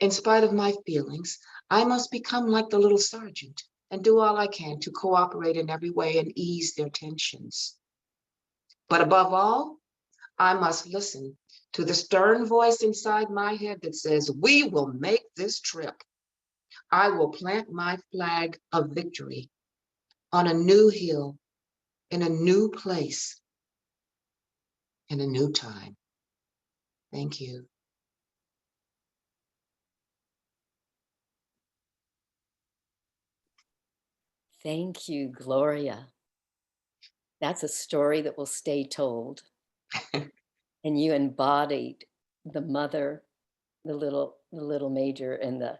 In spite of my feelings, I must become like the little sergeant and do all I can to cooperate in every way and ease their tensions. But above all, I must listen to the stern voice inside my head that says, we will make this trip. I will plant my flag of victory on a new hill, in a new place, in a new time. Thank you. Thank you, Gloria. That's a story that will stay told. And you embodied the mother, the little major, and the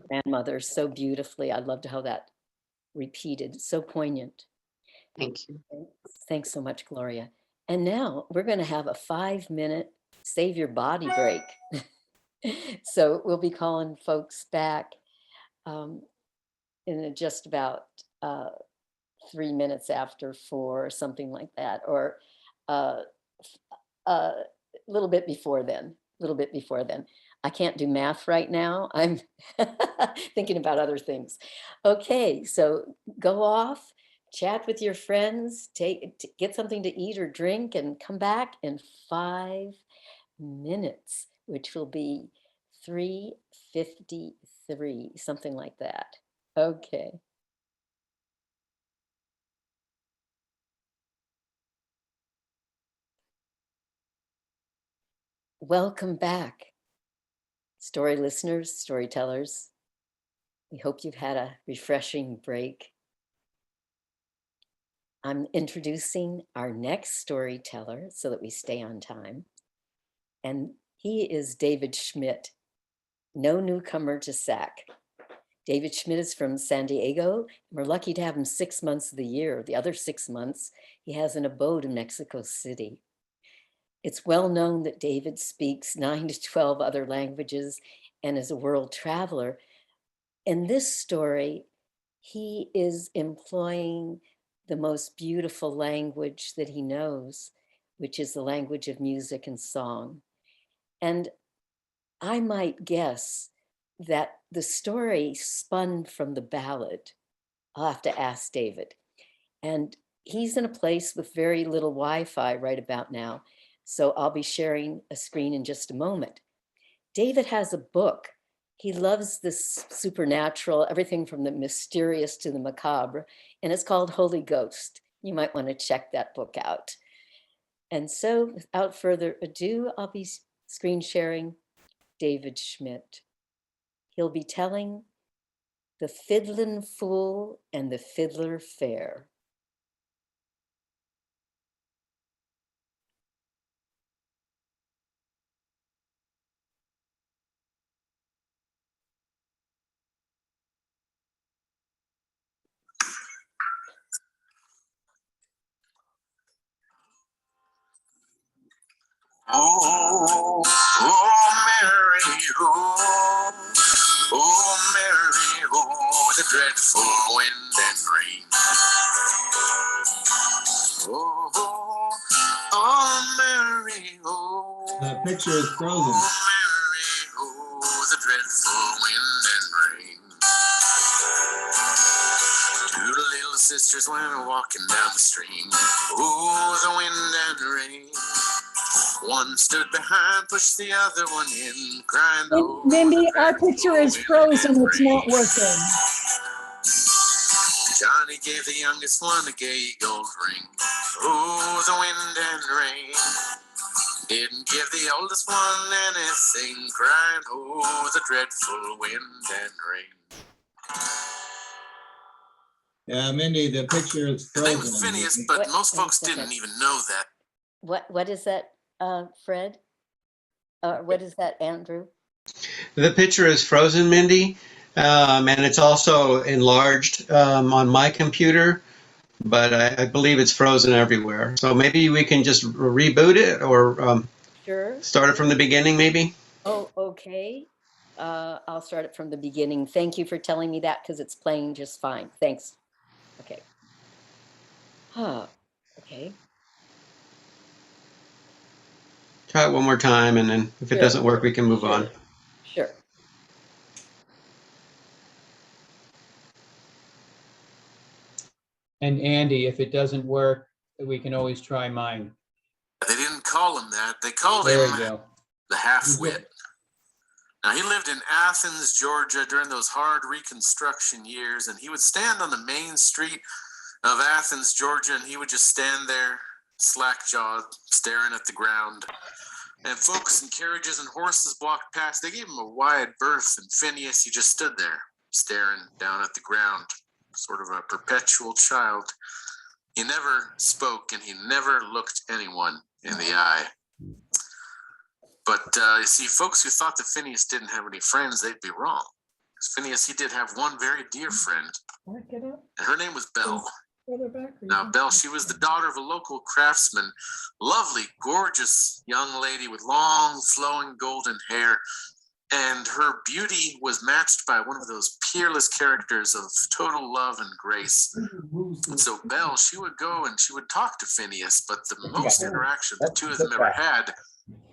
grandmother so beautifully. I loved how that repeated, so poignant. Thank you. Thanks so much, Gloria. And now we're going to have a 5-minute save your body break. So we'll be calling folks back in just about 3 minutes after 4 or something like that, or a little bit before then, I can't do math right now. I'm thinking about other things. Okay, so go off, chat with your friends, get something to eat or drink, and come back in 5 minutes, which will be 3:53, something like that. Okay. Welcome back, story listeners, storytellers. We hope you've had a refreshing break. I'm introducing our next storyteller so that we stay on time. And he is David Schmidt, no newcomer to SAC. David Schmidt is from San Diego. We're lucky to have him 6 months of the year. The other 6 months, he has an abode in Mexico City. It's well known that David speaks 9 to 12 other languages and is a world traveler. In this story, he is employing the most beautiful language that he knows, which is the language of music and song. And I might guess that the story spun from the ballad. I'll have to ask David. And he's in a place with very little Wi-Fi right about now, so I'll be sharing a screen in just a moment. David has a book. He loves this supernatural, everything from the mysterious to the macabre, and it's called Holy Ghost. You might want to check that book out. And so without further ado, I'll be screen sharing David Schmidt. He'll be telling The Fiddlin' Fool and the Fiddler Fair. Oh, Mary, oh, Mary, oh, the dreadful wind and rain. Oh, Mary, oh. The picture is frozen. Oh, Mary, oh, the dreadful wind and rain. Two little sisters went walking down the stream. Oh, the wind and rain. One stood behind, pushed the other one in, crying, oh. Mindy, our picture is frozen. It's not working. Johnny gave the youngest one a gay gold ring. Oh, the wind and rain. Didn't give the oldest one anything, crying, oh, the dreadful wind and rain. Yeah, Mindy, the picture is His name was frozen. Phineas, but What- most wait a folks second. didn't even know that. What is that, Fred? What is that, Andrew? The picture is frozen, Mindy, and it's also enlarged on my computer, but I believe it's frozen everywhere. So maybe we can just reboot it or Sure. start it from the beginning, maybe? Oh, okay. I'll start it from the beginning. Thank you for telling me that because it's playing just fine. Thanks. Okay. Okay. Try it one more time, and then if it Sure. doesn't work, we can move on. Sure. And Andy, if it doesn't work, we can always try mine. They didn't call him that. They called There him you go. the half-wit. Now, he lived in Athens, Georgia during those hard Reconstruction years, and he would stand on the main street of Athens, Georgia, and he would just stand there, slack-jawed, staring at the ground. And folks and carriages and horses walked past. They gave him a wide berth, and Phineas, he just stood there, staring down at the ground, sort of a perpetual child. He never spoke, and he never looked anyone in the eye. But you see, folks who thought that Phineas didn't have any friends, they'd be wrong. 'Cause Phineas, he did have one very dear friend, Back it up and her name was Belle. further back. or you Now, can- Belle, she was the daughter of a local craftsman, lovely, gorgeous young lady with long, flowing golden hair. And her beauty was matched by one of those peerless characters of total love and grace. And so Belle, she would go and she would talk to Phineas, but the most interaction the two of them ever had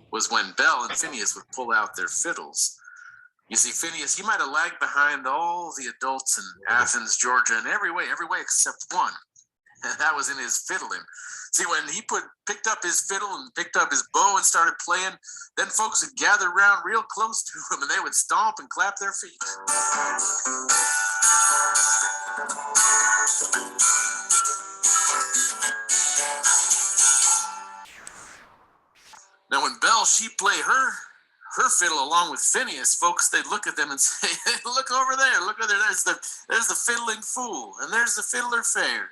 was when Belle and Phineas would pull out their fiddles. You see, Phineas, he might have lagged behind all the adults in Athens, Georgia, in every way except one. And that was in his fiddling. See, when he picked up his fiddle and picked up his bow and started playing, then folks would gather around real close to him and they would stomp and clap their feet. Now, when Belle, she played her fiddle along with Phineas, folks, they'd look at them and say, hey, look over there, there's the fiddling fool, and there's the fiddler fair.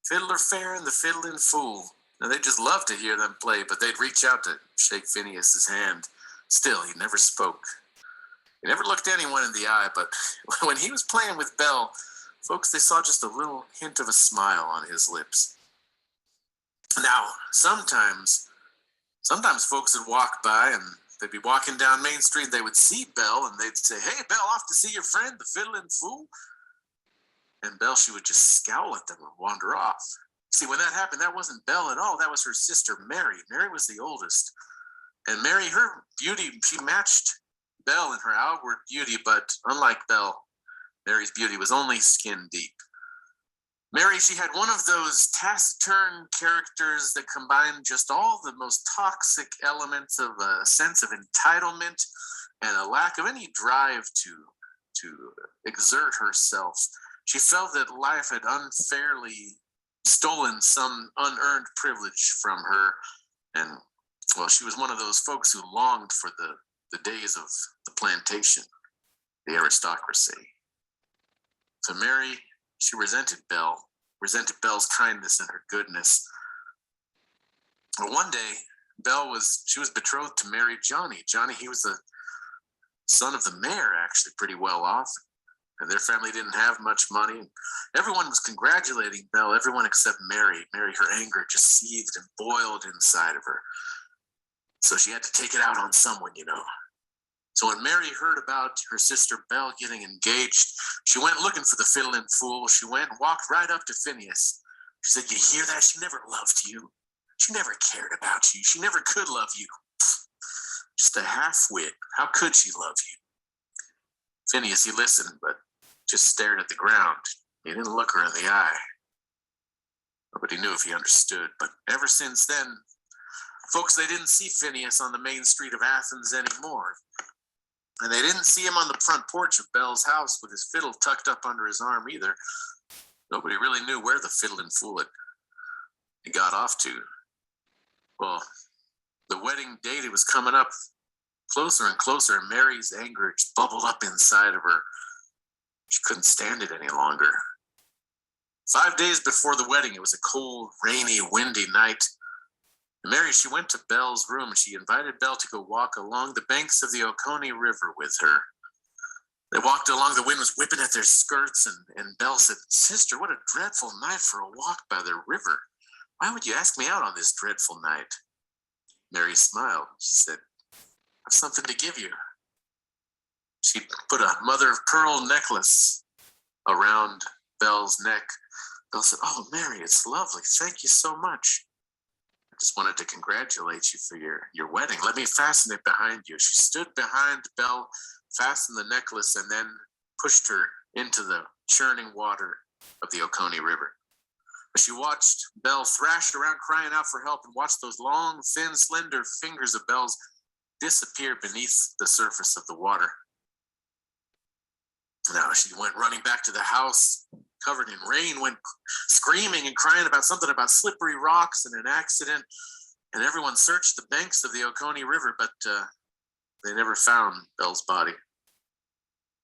Fiddler fair and the fiddling fool. Now, they just loved to hear them play, but they'd reach out to shake Phineas's hand. Still, he never spoke. He never looked anyone in the eye, but when he was playing with Belle, folks, they saw just a little hint of a smile on his lips. Now, sometimes folks would walk by and they'd be walking down Main Street, they would see Belle and they'd say, hey, Belle, off to see your friend, the fiddling fool? And Belle, she would just scowl at them and wander off. See, when that happened, that wasn't Belle at all. That was her sister, Mary. Mary was the oldest. And Mary, her beauty, she matched Belle in her outward beauty, but unlike Belle, Mary's beauty was only skin deep. Mary, she had one of those taciturn characters that combined just all the most toxic elements of a sense of entitlement and a lack of any drive to exert herself. She felt that life had unfairly stolen some unearned privilege from her, And well, she was one of those folks who longed for the days of the plantation, the aristocracy. So Mary, she resented Belle's kindness and her goodness. Well, one day, she was betrothed to marry Johnny. Johnny, he was the son of the mayor, actually pretty well off. And their family didn't have much money. Everyone was congratulating Belle, everyone except Mary. Mary, her anger just seethed and boiled inside of her. So she had to take it out on someone, you know. So when Mary heard about her sister Belle getting engaged, she went looking for the fiddling fool. She went and walked right up to Phineas. She said, "You hear that? She never loved you. She never cared about you. She never could love you. Just a half-wit. How could she love you?" Phineas, he listened, but just stared at the ground. He didn't look her in the eye. Nobody knew if he understood. But ever since then, folks, they didn't see Phineas on the main street of Athens anymore. And they didn't see him on the front porch of Belle's house with his fiddle tucked up under his arm either. Nobody really knew where the fiddling fool had got off to. Well, the wedding date, it was coming up closer and closer, and Mary's anger just bubbled up inside of her. She couldn't stand it any longer. 5 days before the wedding, it was a cold, rainy, windy night. Mary, she went to Belle's room and she invited Belle to go walk along the banks of the Oconee River with her. They walked along, the wind was whipping at their skirts, and Belle said, "Sister, what a dreadful night for a walk by the river. Why would you ask me out on this dreadful night?" Mary smiled. She said, "I have something to give you." She put a mother of pearl necklace around Belle's neck. Belle said, "Oh, Mary, it's lovely. Thank you so much. I just wanted to congratulate you for your wedding. Let me fasten it behind you." She stood behind Belle, fastened the necklace, and then pushed her into the churning water of the Oconee River. She watched Belle thrash around crying out for help and watched those long, thin, slender fingers of Belle's disappear beneath the surface of the water. Now she went running back to the house, covered in rain, went screaming and crying about something about slippery rocks and an accident. And everyone searched the banks of the Oconee River, but they never found Belle's body.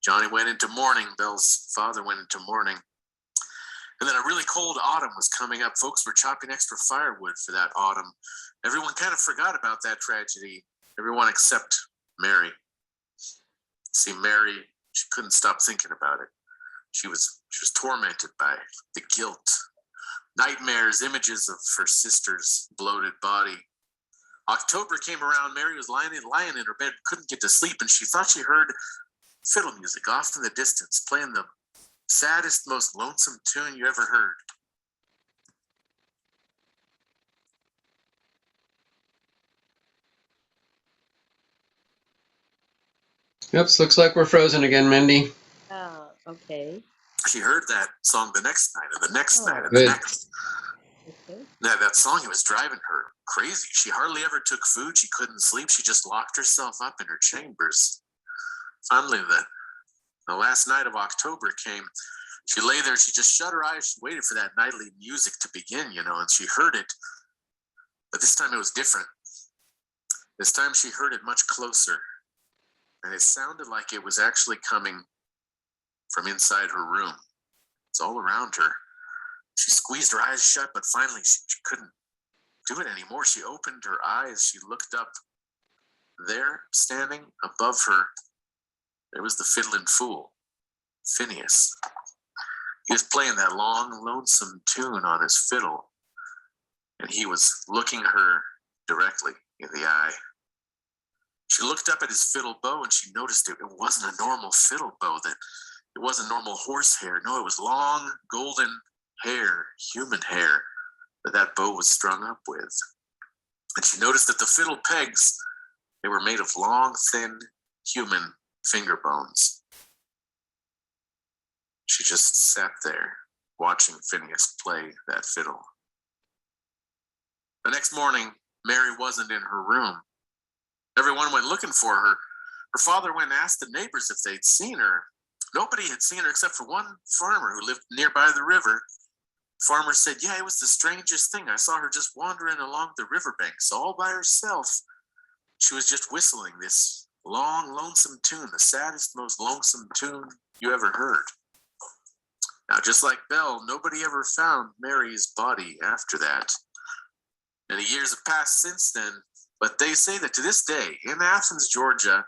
Johnny went into mourning. Belle's father went into mourning. And then a really cold autumn was coming up. Folks were chopping extra firewood for that autumn. Everyone kind of forgot about that tragedy. Everyone except Mary. See, Mary, she couldn't stop thinking about it. She was tormented by the guilt, nightmares, images of her sister's bloated body. October came around. Mary was lying in her bed, couldn't get to sleep, and she thought she heard fiddle music off in the distance, playing the saddest, most lonesome tune you ever heard. Yep, looks like we're frozen again, Mindy. Oh, okay. She heard that song the next night and the next night and Good. the next. Okay. That song, it was driving her crazy. She hardly ever took food. She couldn't sleep. She just locked herself up in her chambers. Finally, the last night of October came. She lay there. She just shut her eyes. She waited for that nightly music to begin, and she heard it. But this time it was different. This time she heard it much closer. And it sounded like it was actually coming from inside her room. It's all around her. She squeezed her eyes shut, but finally she couldn't do it anymore. She opened her eyes. She looked up. There, standing above her, there was the fiddling fool, Phineas. He was playing that long, lonesome tune on his fiddle, and he was looking her directly in the eye. She looked up at his fiddle bow, and she noticed it wasn't a normal fiddle bow, that it wasn't normal horsehair. No, it was long, golden hair, human hair, that bow was strung up with. And she noticed that the fiddle pegs, they were made of long, thin, human finger bones. She just sat there watching Phineas play that fiddle. The next morning, Mary wasn't in her room. Everyone went looking for her. Her father went and asked the neighbors if they'd seen her. Nobody had seen her except for one farmer who lived nearby the river. Farmer said, yeah, it was the strangest thing. I saw her just wandering along the riverbanks all by herself. She was just whistling this long, lonesome tune, the saddest, most lonesome tune you ever heard. Now, just like Belle, nobody ever found Mary's body after that. Many years have passed since then, but they say that to this day, in Athens, Georgia,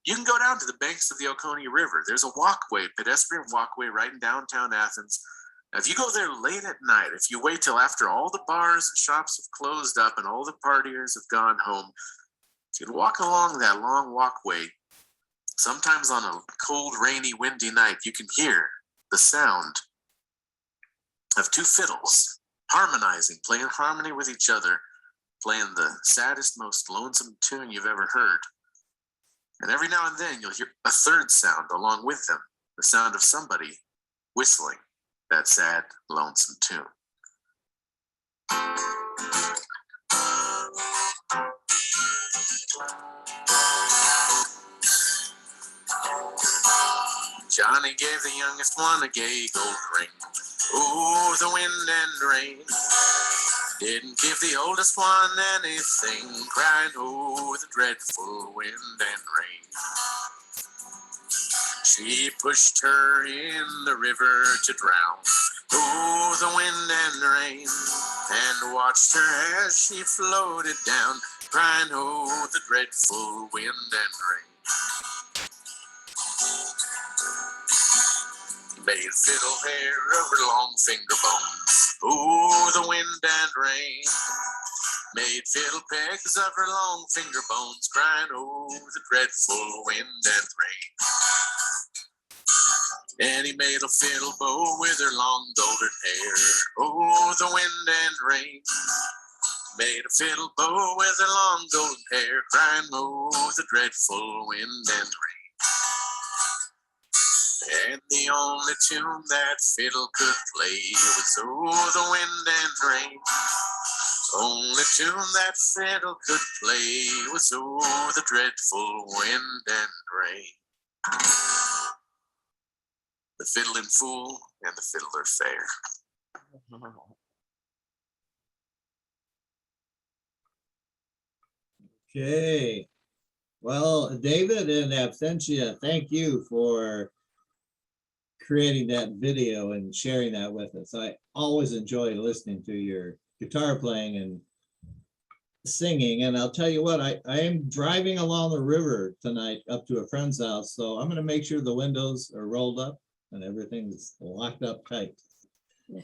you can go down to the banks of the Oconee River. There's a walkway, pedestrian walkway right in downtown Athens. Now, if you go there late at night, if you wait till after all the bars and shops have closed up and all the partiers have gone home, if you can walk along that long walkway, sometimes on a cold, rainy, windy night, you can hear the sound of two fiddles harmonizing, playing harmony with each other, playing the saddest, most lonesome tune you've ever heard. And every now and then you'll hear a third sound along with them, the sound of somebody whistling that sad, lonesome tune. Johnny gave the youngest one a gay gold ring. Ooh, the wind and rain. Didn't give the oldest one anything, crying, oh, the dreadful wind and rain. She pushed her in the river to drown, oh, the wind and rain, and watched her as she floated down, crying, oh, the dreadful wind and rain. Made fiddle hair of her long finger bones, ooh, the wind and rain. Made fiddle pegs of her long finger bones, crying, oh, the dreadful wind and rain. And he made a fiddle bow with her long golden hair, oh, the wind and rain. Made a fiddle bow with her long golden hair, crying, oh, the dreadful wind and rain. And the only tune that fiddle could play was, oh, the wind and rain. Only tune that fiddle could play was, oh, the dreadful wind and rain. The Fiddling Fool and the Fiddler Fair. Okay. Well, David and Absentia, thank you for creating that video and sharing that with us. I always enjoy listening to your guitar playing and singing. And I'll tell you what, I am driving along the river tonight up to a friend's house. So I'm going to make sure the windows are rolled up and everything's locked up tight.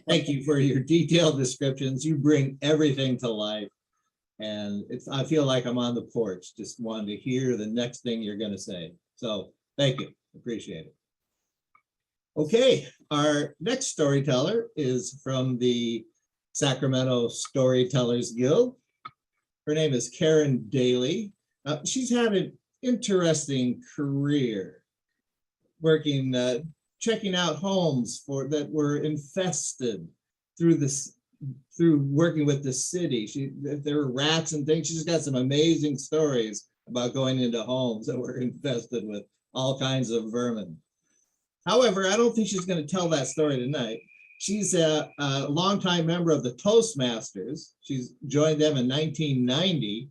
Thank you for your detailed descriptions. You bring everything to life. And I feel like I'm on the porch, just wanting to hear the next thing you're going to say. So thank you. Appreciate it. Okay, our next storyteller is from the Sacramento Storytellers Guild. Her name is Karen Daly. She's had an interesting career working, checking out homes that were infested through working with the city. There were rats and things. She's got some amazing stories about going into homes that were infested with all kinds of vermin. However, I don't think she's going to tell that story tonight. She's a longtime member of the Toastmasters. She's joined them in 1990,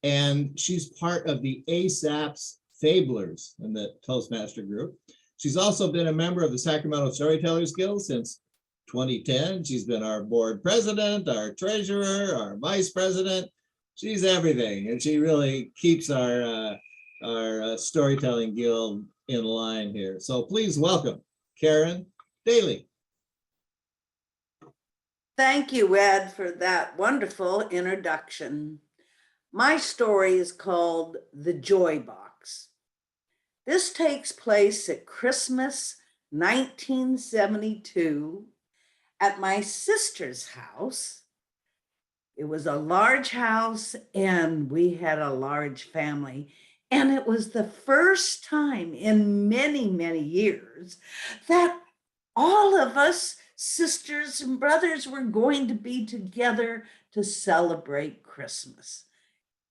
and she's part of the ASAP's Fablers in the Toastmaster group. She's also been a member of the Sacramento Storytellers Guild since 2010. She's been our board president, our treasurer, our vice president. She's everything, and she really keeps our storytelling guild in line here. So please welcome Karen Daly. Thank you, Ed, for that wonderful introduction. My story is called The Joy Box. This takes place at Christmas 1972 at my sister's house. It was a large house and we had a large family. And it was the first time in many, many years that all of us sisters and brothers were going to be together to celebrate Christmas.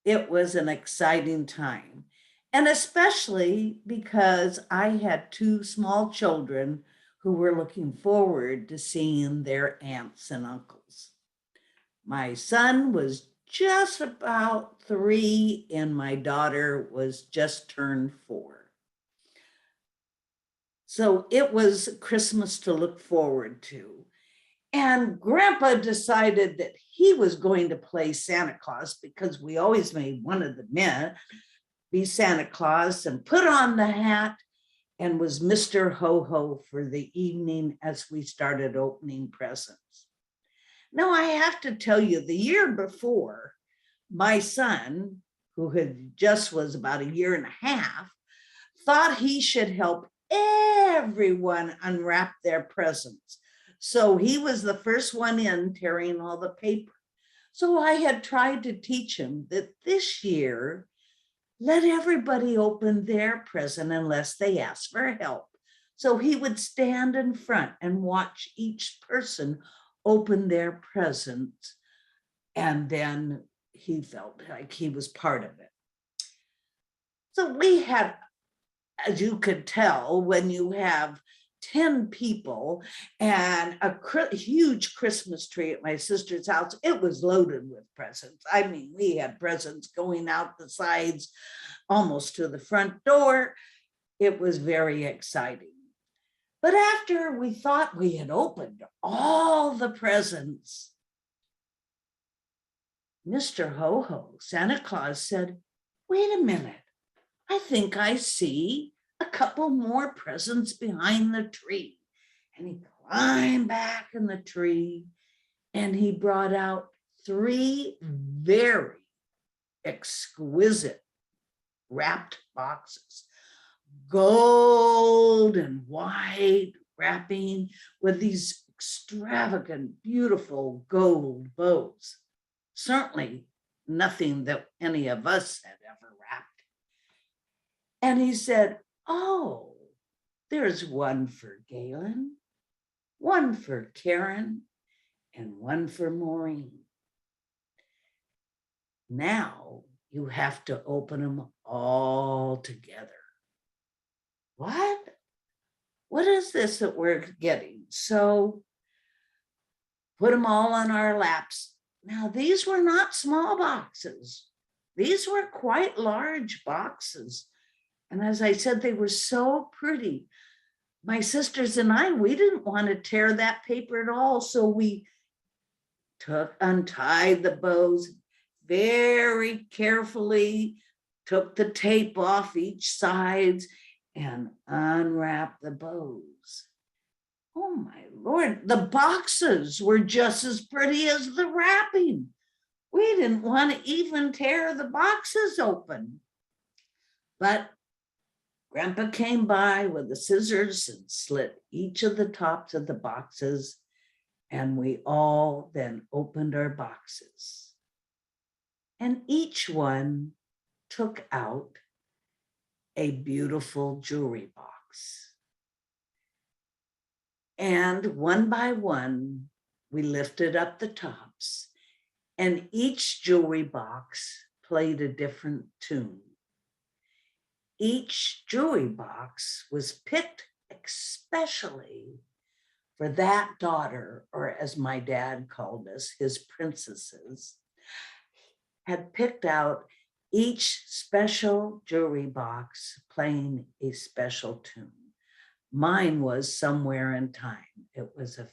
It was an exciting time, and especially because I had two small children who were looking forward to seeing their aunts and uncles. My son was just about 3 and my daughter was just turned 4. So it was Christmas to look forward to. And Grandpa decided that he was going to play Santa Claus because we always made one of the men be Santa Claus and put on the hat and was Mr. Ho-Ho for the evening as we started opening presents. Now, I have to tell you, the year before, my son, who had just was about 1.5 years, thought he should help everyone unwrap their presents. So he was the first one in tearing all the paper. So I had tried to teach him that this year, let everybody open their present unless they ask for help. So he would stand in front and watch each person open their present. And then he felt like he was part of it. So we had, as you could tell, when you have 10 people and a huge Christmas tree at my sister's house, it was loaded with presents. I mean, we had presents going out the sides, almost to the front door. It was very exciting. But after we thought we had opened all the presents, Mr. Ho-Ho, Santa Claus, said, "Wait a minute. I think I see a couple more presents behind the tree." And he climbed back in the tree and he brought out 3 very exquisite wrapped boxes, gold and white wrapping with these extravagant, beautiful gold bows. Certainly nothing that any of us had ever wrapped. And he said, "Oh, there's one for Galen, one for Karen, and one for Maureen. Now you have to open them all together." What? What is this that we're getting? So put them all on our laps. Now, these were not small boxes. These were quite large boxes. And as I said, they were so pretty. My sisters and I, we didn't want to tear that paper at all. So we untied the bows very carefully, took the tape off each side and unwrapped the bows. Oh my Lord, the boxes were just as pretty as the wrapping. We didn't want to even tear the boxes open. But Grandpa came by with the scissors and slit each of the tops of the boxes, and we all then opened our boxes. And each one took out a beautiful jewelry box. And one by one, we lifted up the tops, and each jewelry box played a different tune. Each jewelry box was picked especially for that daughter, or as my dad called us, his princesses, had picked out each special jewelry box playing a special tune. Mine was Somewhere in Time. It was a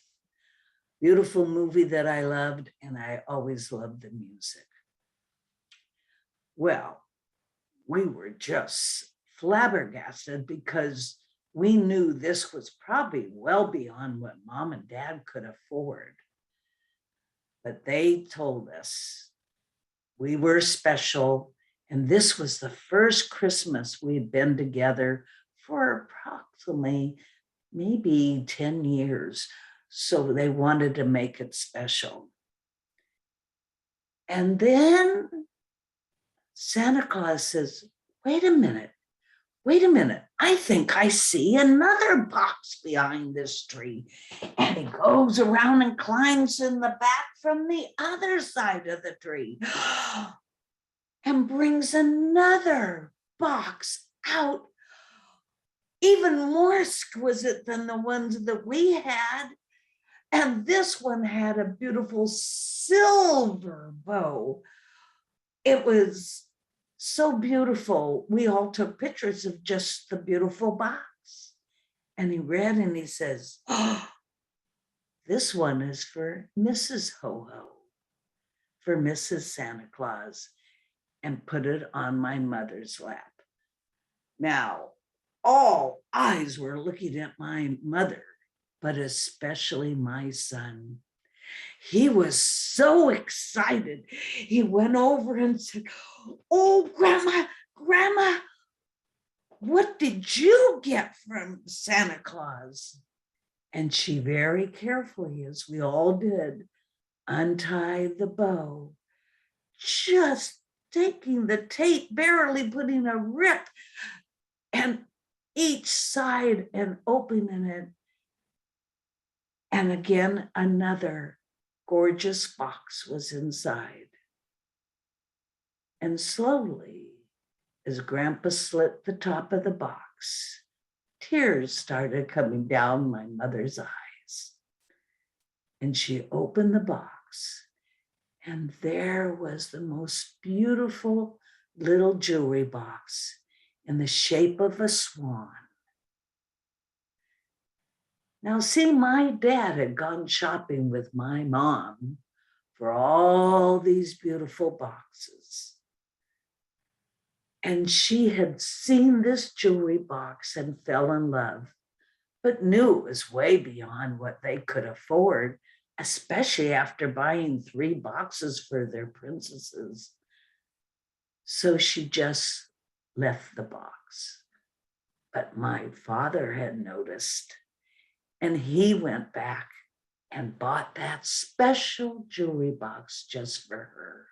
beautiful movie that I loved, and I always loved the music. Well, we were just flabbergasted because we knew this was probably well beyond what Mom and Dad could afford. But they told us we were special, and this was the first Christmas we'd been together for approximately maybe 10 years. So they wanted to make it special. And then Santa Claus says, wait a minute. I think I see another box behind this tree." And he goes around and climbs in the back from the other side of the tree and brings another box out. even more exquisite than the ones that we had. And this one had a beautiful silver bow. It was so beautiful. We all took pictures of just the beautiful box. And he read and he says, oh, this one is for Mrs. Ho-Ho, for Mrs. Santa Claus, and put it on my mother's lap. Now, all eyes were looking at my mother, but especially my son. He was so excited. He went over and said, oh, Grandma, what did you get from Santa Claus? And she very carefully, as we all did, untied the bow, just taking the tape, barely putting a rip and each side and opening it. And again, another gorgeous box was inside. And slowly, as Grandpa slit the top of the box, tears started coming down my mother's eyes. And she opened the box, and there was the most beautiful little jewelry box in the shape of a swan. Now, see, my dad had gone shopping with my mom for all these beautiful boxes. And she had seen this jewelry box and fell in love, but knew it was way beyond what they could afford, especially after buying 3 boxes for their princesses. So she just left the box. But my father had noticed, and he went back and bought that special jewelry box just for her.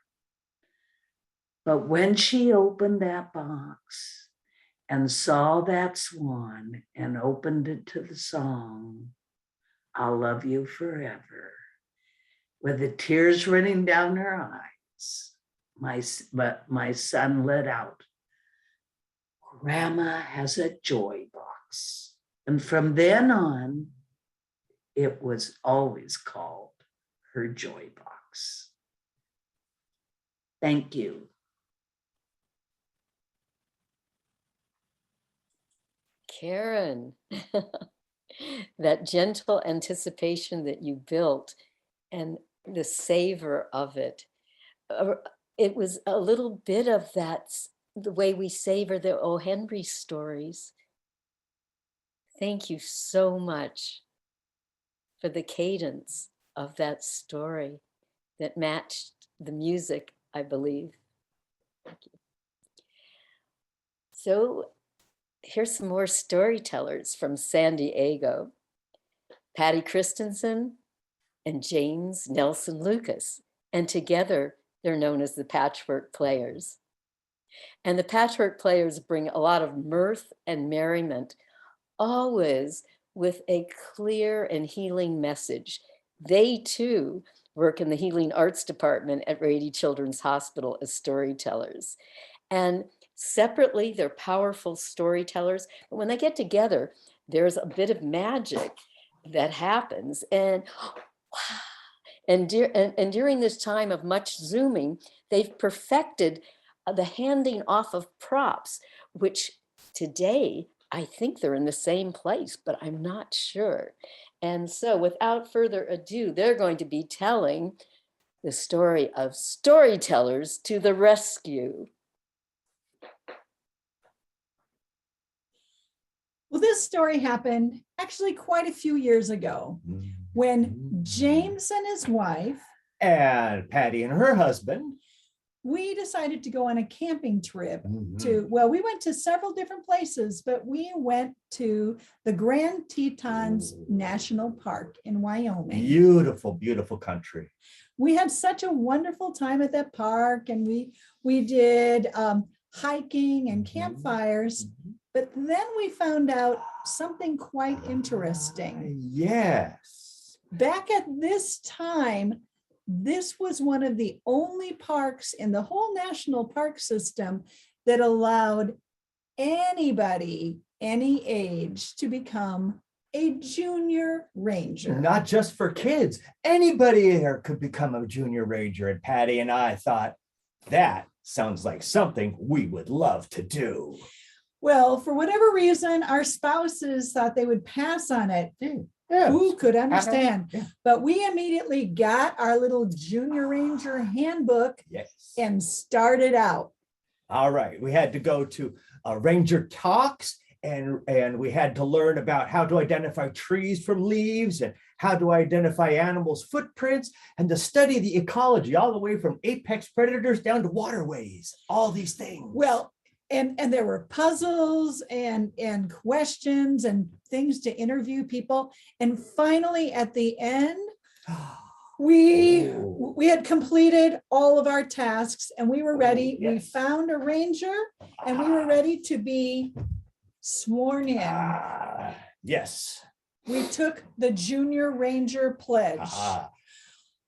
But when she opened that box and saw that swan and opened it to the song, I'll love you forever, with the tears running down her eyes, my son let out, Grandma has a joy box. And from then on, it was always called her joy box. Thank you. Karen, that gentle anticipation that you built and the savor of it. It was a little bit of that, the way we savor the O. Henry stories. Thank you so much for the cadence of that story that matched the music, I believe. Thank you. So here's some more storytellers from San Diego. Patty Christensen and James Nelson Lucas. And together, they're known as the Patchwork Players. And the Patchwork Players bring a lot of mirth and merriment, always with a clear and healing message. They too work in the Healing Arts Department at Rady Children's Hospital as storytellers. And separately, they're powerful storytellers. But when they get together, there's a bit of magic that happens. And during this time of much Zooming, they've perfected the handing off of props, which today, I think they're in the same place, but I'm not sure. And so without further ado, they're going to be telling the story of Storytellers to the Rescue. Well, this story happened actually quite a few years ago when James and his wife and Patty and her husband, we decided to go on a camping trip to, well, we went to several different places, but we went to the Grand Tetons National Park in Wyoming. Beautiful, beautiful country. We had such a wonderful time at that park, and we did hiking and campfires, but then we found out something quite interesting. Yes. Back at this time, this was one of the only parks in the whole national park system that allowed anybody, any age to become a junior ranger. Not just for kids. Anybody here could become a junior ranger. And Patty and I thought that sounds like something we would love to do. Well, for whatever reason, our spouses thought they would pass on it. Yeah. Who could understand? Yeah. But we immediately got our little junior ranger handbook Yes. and started out. All right. We had to go to Ranger Talks, and we had to learn about how to identify trees from leaves and how to identify animals' footprints and to study the ecology all the way from apex predators down to waterways, all these things. Well, and there were puzzles and questions and things to interview people. And finally, at the end, we had completed all of our tasks and we were ready. Yes. We found a ranger and we were ready to be sworn in. Yes. We took the junior ranger pledge.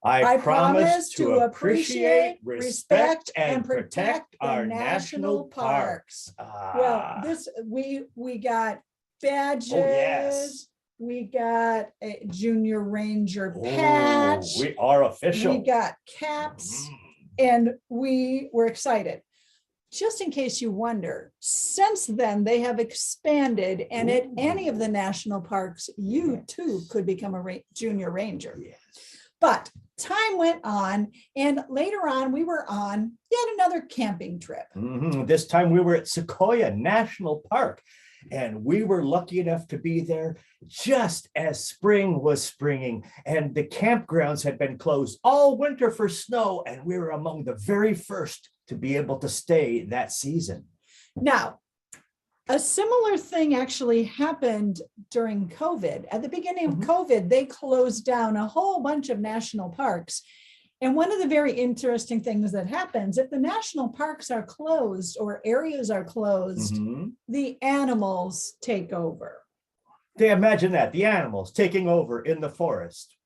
I promise to appreciate, respect, and protect our national parks. Well, this we got badges. Oh, yes. We got a junior ranger patch. We are official. We got caps, and we were excited. Just in case you wonder, since then they have expanded, and at any of the national parks, you too could become a junior ranger. Yes. But time went on, and later on, we were on yet another camping trip. This time we were at Sequoia National Park, and we were lucky enough to be there just as spring was springing, and the campgrounds had been closed all winter for snow, and we were among the very first to be able to stay that season. Now, a similar thing actually happened during COVID. At the beginning of COVID, they closed down a whole bunch of national parks. And one of the very interesting things that happens, if the national parks are closed or areas are closed, the animals take over. They imagine that, the animals taking over in the forest.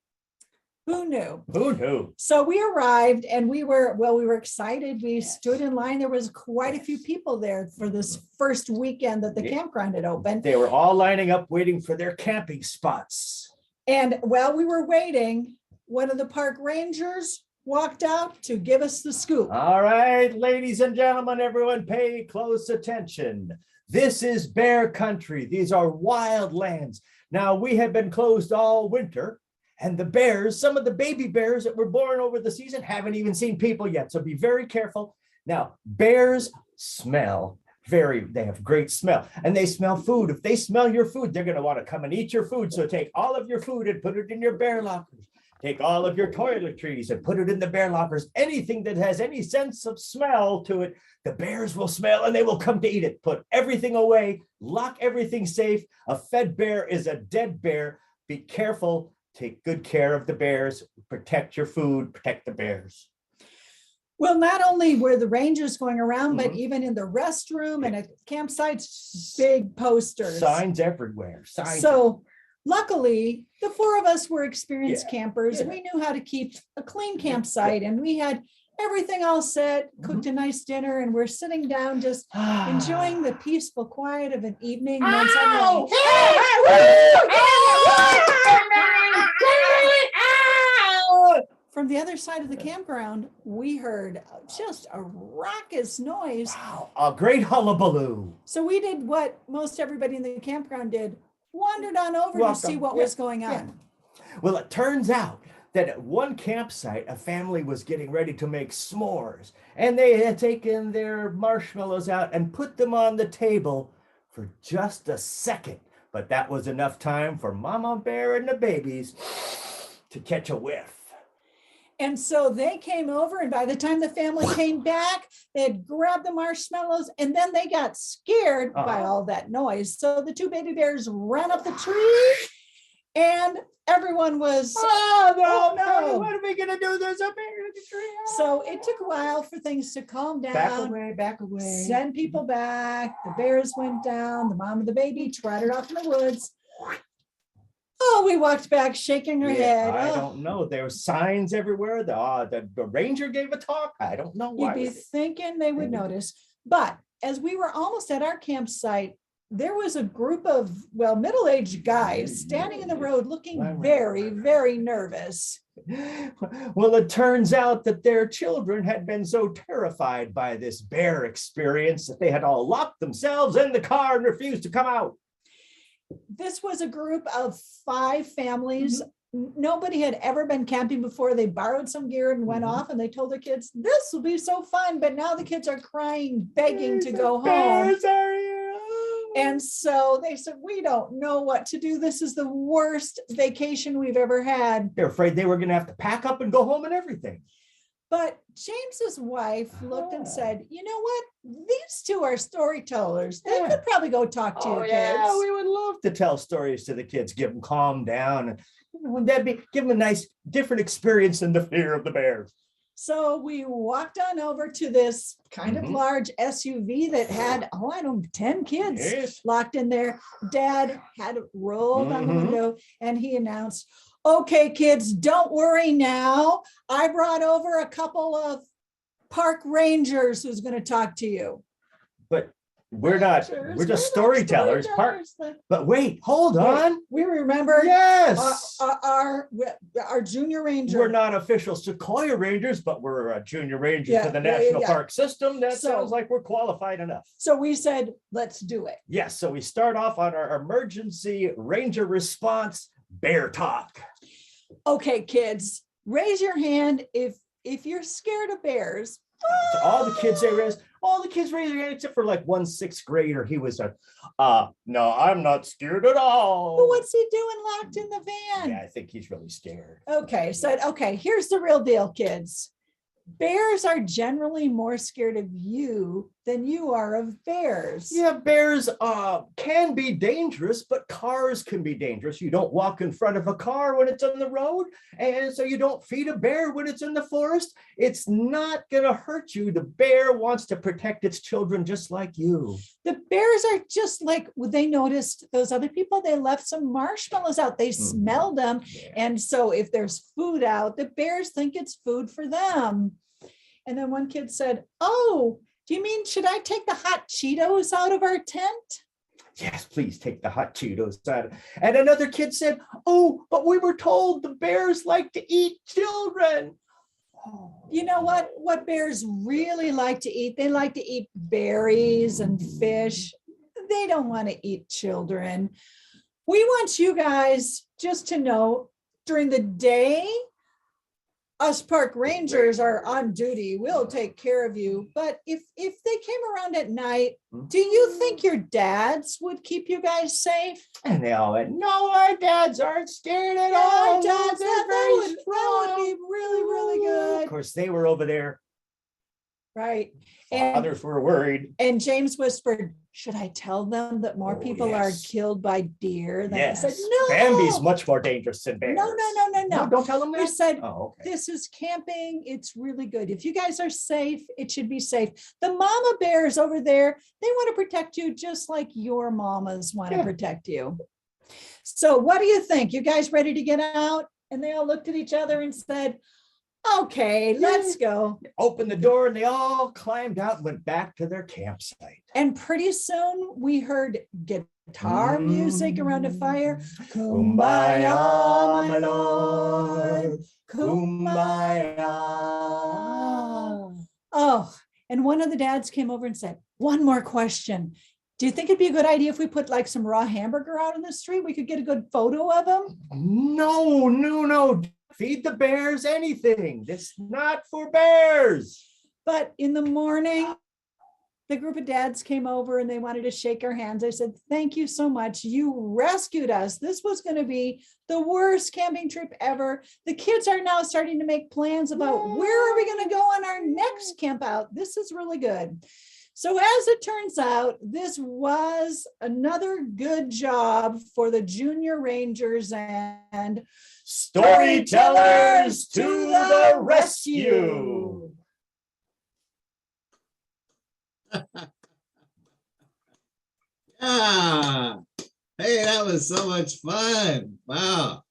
Who knew? Who knew? So we arrived and we were excited. We stood in line. There was quite a few people there for this first weekend that the campground had opened. They were all lining up waiting for their camping spots. And while we were waiting, one of the park rangers walked out to give us the scoop. All right, ladies and gentlemen, everyone pay close attention. This is bear country. These are wild lands. Now, we have been closed all winter, and the bears, some of the baby bears that were born over the season, haven't even seen people yet. So be very careful. Now, bears smell they have great smell, and they smell food. If they smell your food, they're going to want to come and eat your food. So take all of your food and put it in your bear lockers. Take all of your toiletries and put it in the bear lockers. Anything that has any sense of smell to it, the bears will smell and they will come to eat it. Put everything away, lock everything safe. A fed bear is a dead bear. Be careful. Take good care of the bears. Protect your food. Protect the bears. Well, not only were the rangers going around, but even in the restroom and at campsites, big posters. Signs everywhere. Signs. So luckily, the four of us were experienced campers. We knew how to keep a clean campsite, and we had everything all set, cooked a nice dinner, and we're sitting down just enjoying the peaceful quiet of an evening. And then suddenly, from the other side of the campground, we heard just a raucous noise. Wow, a great hullabaloo. So we did what most everybody in the campground did, wandered on over to see what was going on. Well, it turns out that at one campsite, a family was getting ready to make s'mores, and they had taken their marshmallows out and put them on the table for just a second. But that was enough time for Mama Bear and the babies to catch a whiff. And so they came over, and by the time the family came back, they had grabbed the marshmallows, and then they got scared by all that noise. So the two baby bears ran up the tree, and everyone was, oh no, what are we gonna do? There's a bear in the tree. So it took a while for things to calm down. Back away. Send people back. The bears went down. The mom and the baby trotted off in the woods. Oh, we walked back shaking our head. I don't know. There were signs everywhere. The ranger gave a talk. I don't know why. You'd be thinking they would notice. But as we were almost at our campsite, there was a group of, well, middle-aged guys standing in the road looking very, very nervous. Well, it turns out that their children had been so terrified by this bear experience that they had all locked themselves in the car and refused to come out. This was a group of 5 families. Nobody had ever been camping before. They borrowed some gear and went off, and they told their kids, this will be so fun. But now the kids are crying, begging to go home. Bears are here. And so they said, we don't know what to do. This is the worst vacation we've ever had. They're afraid they were going to have to pack up and go home and everything. But James's wife looked and said, you know what? These 2 are storytellers. They could probably go talk to your kids. Yeah, we would love to tell stories to the kids, give them calm down. And wouldn't that be, give them a nice different experience than the fear of the bears. So we walked on over to this kind of large SUV that had, 10 kids locked in there. Dad had it rolled on the window, and he announced, okay, kids, don't worry now. I brought over a couple of park rangers who's going to talk to you. But we're not, we're just storytellers. But wait, hold on. We remember Yes. our junior ranger. We're not official Sequoia Rangers, but we're a junior ranger to the National Park System. That sounds like we're qualified enough. So we said, let's do it. Yes. So we start off on our emergency ranger response bear talk. Okay, kids, raise your hand if you're scared of bears. So all the kids raised their hand except for like one 6th grader. He was no, I'm not scared at all. Well, what's he doing locked in the van? Yeah, I think he's really scared. Okay, said, okay, here's the real deal, kids. Bears are generally more scared of you than you are of bears. Yeah, bears can be dangerous, but cars can be dangerous. You don't walk in front of a car when it's on the road, and so you don't feed a bear when it's in the forest. It's not gonna hurt you. The bear wants to protect its children just like you. The bears are just like, they noticed those other people, they left some marshmallows out. They smelled them. Yeah. And so if there's food out, the bears think it's food for them. And then one kid said, oh, do you mean, should I take the hot Cheetos out of our tent? Yes, please take the hot Cheetos out. And another kid said, oh, but we were told the bears like to eat children. You know what bears really like to eat? They like to eat berries and fish. They don't want to eat children. We want you guys just to know, during the day, us park rangers are on duty. We'll take care of you. But if they came around at night, do you think your dads would keep you guys safe? And they all went, no, our dads aren't scared at all. Our dads, that would be really, really good. Of course, they were over there. Right. Others were worried. And James whispered, should I tell them that more people are killed by deer? Yes. I said, no. Bambi's much more dangerous than bears. No. Don't tell them that. We said, this is camping. It's really good. If you guys are safe, it should be safe. The mama bears over there, they want to protect you just like your mamas want to protect you. So what do you think? You guys ready to get out? And they all looked at each other and said, okay, let's go. Opened the door and they all climbed out and went back to their campsite. And pretty soon we heard guitar music around a fire. Kumbaya, my Lord. Kumbaya. Oh, and one of the dads came over and said, one more question. Do you think it'd be a good idea if we put like some raw hamburger out on the street? We could get a good photo of them? No. Feed the bears anything. It's not for bears. But in the morning, the group of dads came over and they wanted to shake our hands. I said, thank you so much. You rescued us. This was going to be the worst camping trip ever. The kids are now starting to make plans about where are we going to go on our next camp out. This is really good. So as it turns out, this was another good job for the junior rangers and Storytellers to the rescue. Hey, that was so much fun. Wow.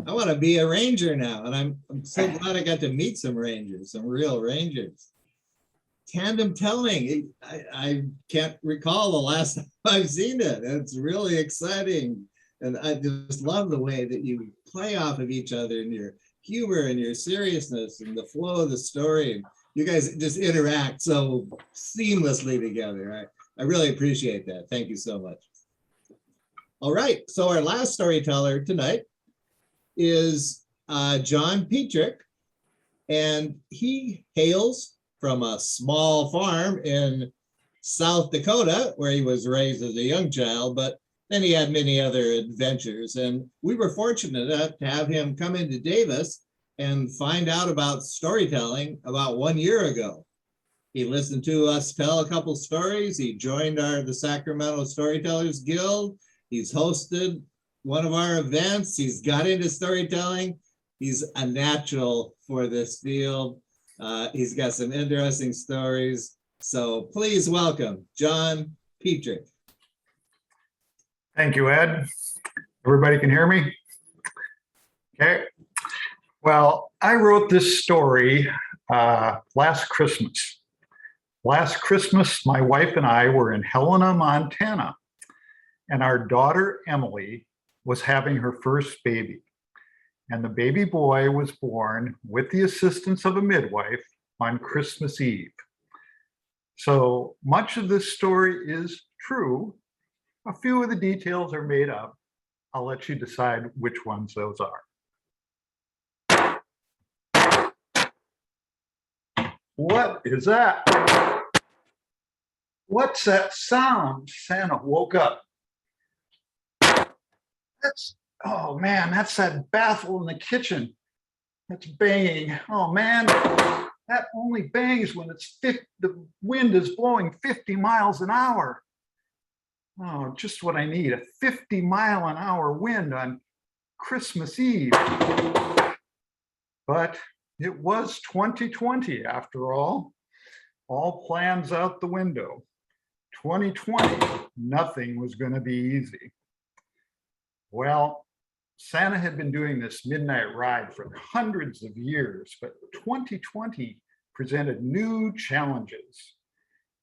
I want to be a ranger now. And I'm so glad I got to meet some rangers, some real rangers. tandem telling. I can't recall the last time I've seen it. It's really exciting. And I just love the way that you play off of each other and your humor and your seriousness and the flow of the story. And you guys just interact so seamlessly together. I really appreciate that. Thank you so much. All right, so our last storyteller tonight is John Petrick, and he hails from a small farm in South Dakota where he was raised as a young child, but then he had many other adventures. And we were fortunate enough to have him come into Davis and find out about storytelling about 1 year ago. He listened to us tell a couple stories. He joined the Sacramento Storytellers Guild. He's hosted one of our events. He's got into storytelling. He's a natural for this field. He's got some interesting stories. So please welcome John Petrick. Thank you, Ed. Everybody can hear me? Okay. Well, I wrote this story last Christmas. Last Christmas, my wife and I were in Helena, Montana, and our daughter, Emily, was having her first baby. And the baby boy was born with the assistance of a midwife on Christmas Eve. So much of this story is true. A few of the details are made up. I'll let you decide which ones those are. What is that? What's that sound? Santa woke up. Oh man, that's that baffle in the kitchen. That's banging. Oh man, that only bangs when the wind is blowing 50 miles an hour. Oh, just what I need, a 50-mile-an-hour wind on Christmas Eve. But it was 2020 after all plans out the window. 2020, nothing was going to be easy. Well, Santa had been doing this midnight ride for hundreds of years, but 2020 presented new challenges.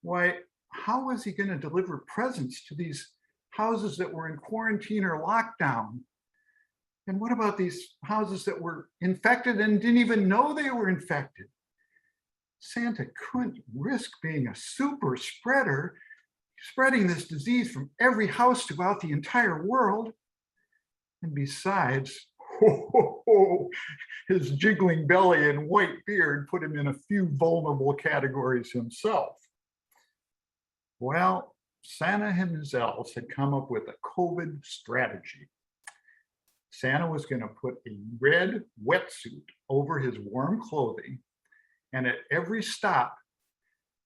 Why, how was he going to deliver presents to these houses that were in quarantine or lockdown? And what about these houses that were infected and didn't even know they were infected? Santa couldn't risk being a super spreader, spreading this disease from every house throughout the entire world. And besides, his jiggling belly and white beard put him in a few vulnerable categories himself. Well, Santa and his elves had come up with a COVID strategy. Santa was going to put a red wetsuit over his warm clothing, and at every stop,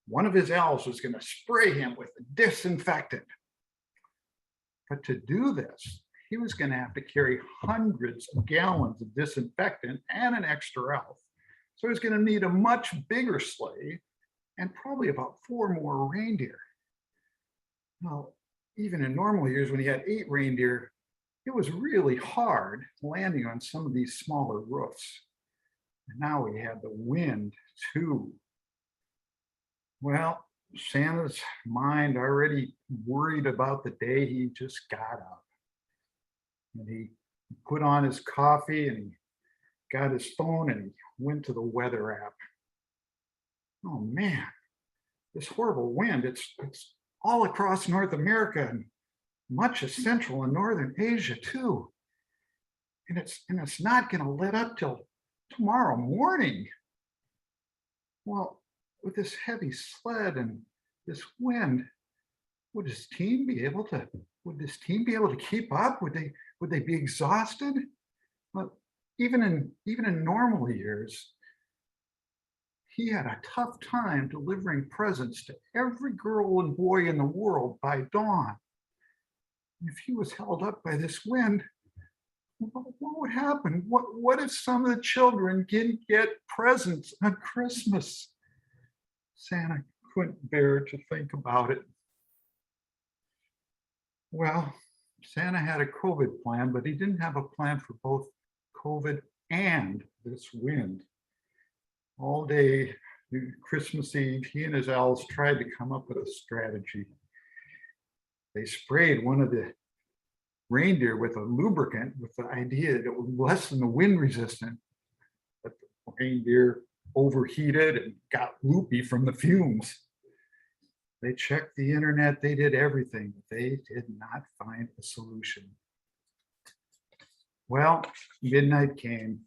one of his elves was going to spray him with a disinfectant. But to do this, he was going to have to carry hundreds of gallons of disinfectant and an extra elf. So he was going to need a much bigger sleigh and probably about 4 more reindeer. Now, even in normal years when he had 8 reindeer, it was really hard landing on some of these smaller roofs. And now we had the wind too. Well, Santa's mind already worried about the day he just got up. And he put on his coffee and he got his phone and he went to the weather app. Oh man, this horrible wind, it's all across North America and much of Central and Northern Asia too. And it's not gonna let up till tomorrow morning. Well, with this heavy sled and this wind, would this team be able to keep up? Would they be exhausted? Well, even in normal years, he had a tough time delivering presents to every girl and boy in the world by dawn. If he was held up by this wind, what would happen? What if some of the children didn't get presents on Christmas? Santa couldn't bear to think about it. Well, Santa had a COVID plan, but he didn't have a plan for both COVID and this wind. All day, Christmas Eve, he and his elves tried to come up with a strategy. They sprayed one of the reindeer with a lubricant with the idea that it would lessen the wind resistance. But the reindeer overheated and got loopy from the fumes. They checked the internet, they did everything. They did not find a solution. Well, midnight came.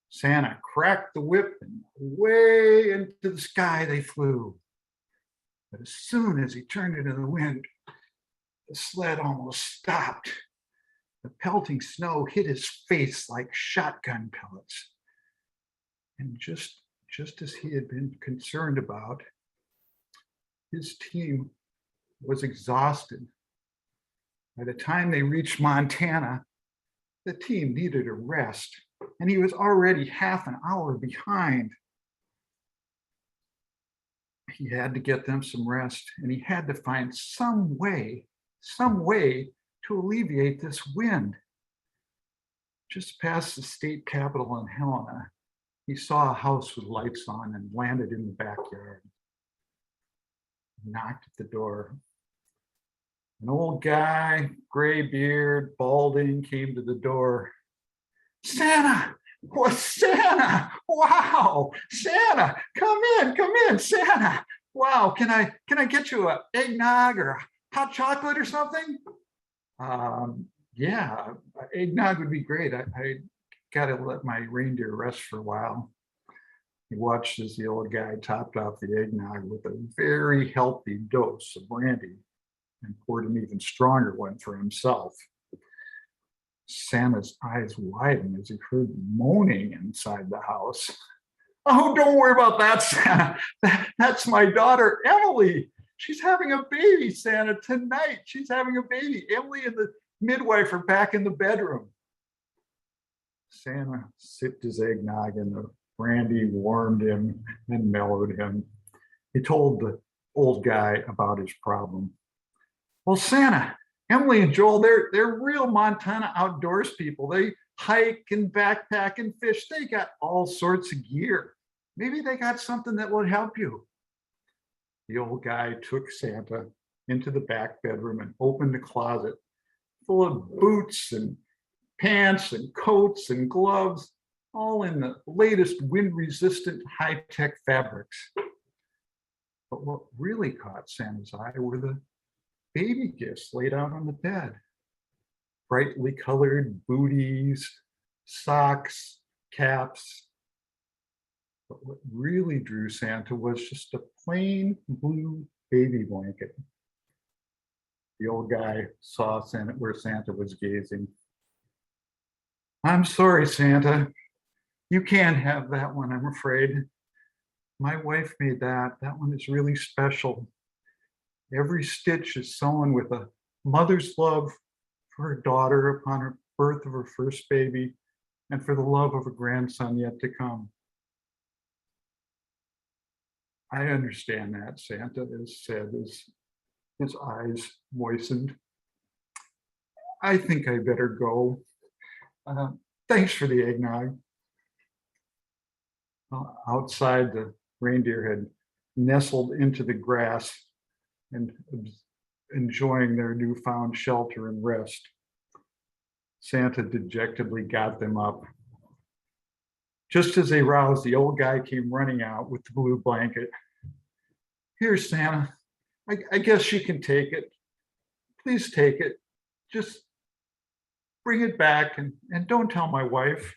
Santa cracked the whip and way into the sky they flew. But as soon as he turned into the wind, the sled almost stopped. The pelting snow hit his face like shotgun pellets. And just as he had been concerned about, his team was exhausted. By the time they reached Montana, the team needed a rest, and he was already half an hour behind. He had to get them some rest, and he had to find some way to alleviate this wind. Just past the state capitol in Helena, he saw a house with lights on and landed in the backyard. He knocked at the door. An old guy, gray beard, balding, came to the door. Santa! What, Santa? Wow! Santa! Come in, Santa! Wow, can I get you a eggnog or hot chocolate or something? Yeah, eggnog would be great. I gotta let my reindeer rest for a while. He watched as the old guy topped off the eggnog with a very healthy dose of brandy and poured an even stronger one for himself. Santa's eyes widened as he heard moaning inside the house. Oh, don't worry about that, Santa. That's my daughter, Emily. She's having a baby, Santa, tonight. She's having a baby. Emily and the midwife are back in the bedroom. Santa sipped his eggnog and the brandy warmed him and mellowed him. He told the old guy about his problem. Well, Santa, Emily and Joel, they're real Montana outdoors people. They hike and backpack and fish. They got all sorts of gear. Maybe they got something that would help you. The old guy took Santa into the back bedroom and opened a closet full of boots and pants and coats and gloves, all in the latest wind-resistant high-tech fabrics. But what really caught Santa's eye were the baby gifts laid out on the bed. Brightly colored booties, socks, caps. But what really drew Santa was just a plain blue baby blanket. The old guy saw Santa where Santa was gazing. I'm sorry, Santa. You can't have that one, I'm afraid. My wife made that. That one is really special. Every stitch is sewn with a mother's love for her daughter upon her birth of her first baby and for the love of a grandson yet to come. I understand that, Santa said as his eyes moistened. I think I better go. Thanks for the eggnog. Outside, the reindeer had nestled into the grass and enjoying their newfound shelter and rest. Santa dejectedly got them up. Just as they roused, the old guy came running out with the blue blanket. Here, Santa, I guess you can take it. Please take it. Just bring it back and don't tell my wife.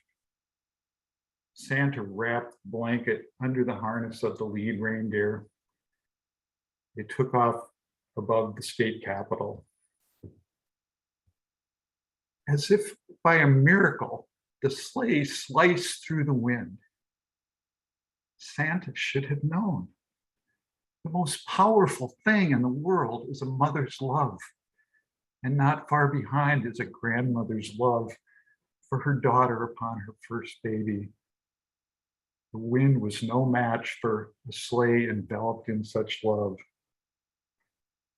Santa wrapped the blanket under the harness of the lead reindeer. They took off above the state capitol. As if by a miracle, the sleigh sliced through the wind. Santa should have known. The most powerful thing in the world is a mother's love, and not far behind is a grandmother's love for her daughter upon her first baby. The wind was no match for a sleigh enveloped in such love.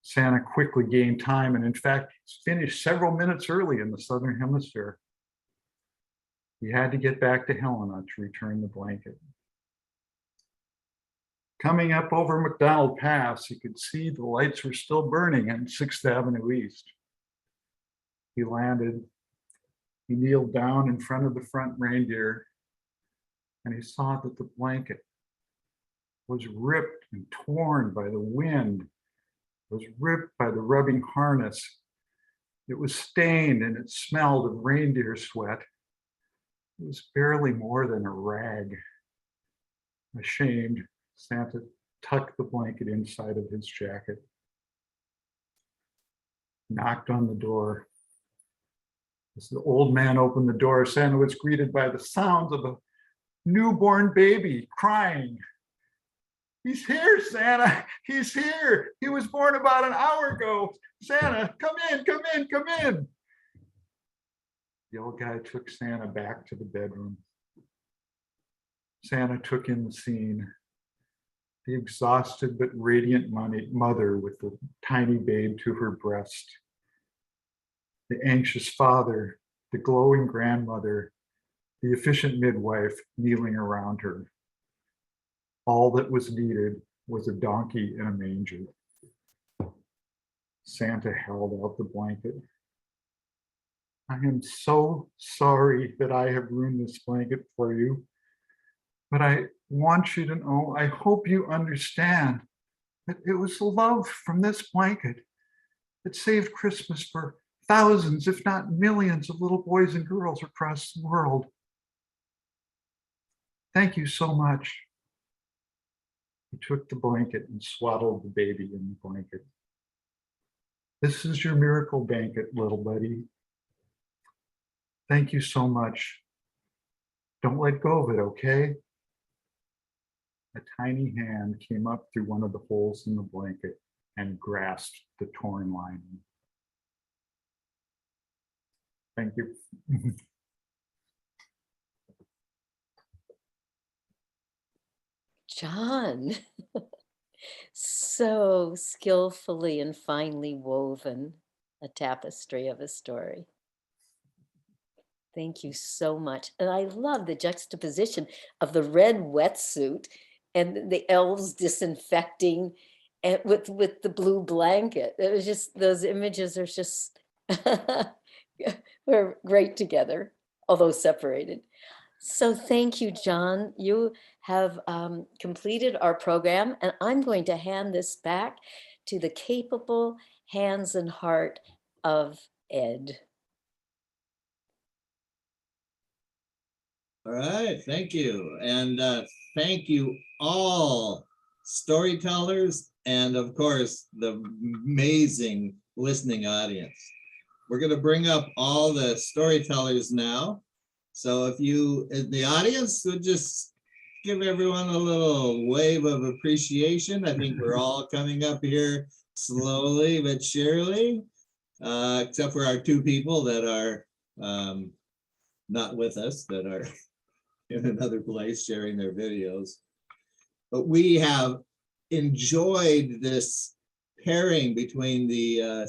Santa quickly gained time and in fact finished several minutes early in the Southern Hemisphere. He had to get back to Helena to return the blanket. Coming up over McDonald Pass, he could see the lights were still burning on 6th Avenue East. He landed, he kneeled down in front of the front reindeer, and he saw that the blanket was ripped and torn by the wind, was ripped by the rubbing harness. It was stained and it smelled of reindeer sweat. It was barely more than a rag. Ashamed, Santa tucked the blanket inside of his jacket, knocked on the door. As the old man opened the door, Santa was greeted by the sounds of a newborn baby crying. "He's here, Santa, he's here. He was born about an hour ago. Santa, come in, come in, come in." The old guy took Santa back to the bedroom. Santa took in the scene. The exhausted but radiant mother with the tiny babe to her breast. The anxious father, the glowing grandmother, the efficient midwife kneeling around her. All that was needed was a donkey in a manger. Santa held out the blanket. "I am so sorry that I have ruined this blanket for you, but I want you to know, I hope you understand that it was love from this blanket that saved Christmas for thousands, if not millions, of little boys and girls across the world. Thank you so much." He took the blanket and swaddled the baby in the blanket. "This is your miracle blanket, little buddy. Thank you so much. Don't let go of it, okay?" A tiny hand came up through one of the holes in the blanket and grasped the torn lining. Thank you. John, so skillfully and finely woven a tapestry of a story. Thank you so much. And I love the juxtaposition of the red wetsuit and the elves disinfecting and with the blue blanket. It was just, those images are just were great together, although separated. So thank you, John. You have completed our program, and I'm going to hand this back to the capable hands and heart of Ed. All right, thank you. And thank you all, storytellers, and of course, the amazing listening audience. We're going to bring up all the storytellers now. So if you in the audience would just give everyone a little wave of appreciation. I think we're all coming up here slowly but surely, except for our two people that are not with us, that are in another place sharing their videos. But we have enjoyed this pairing between the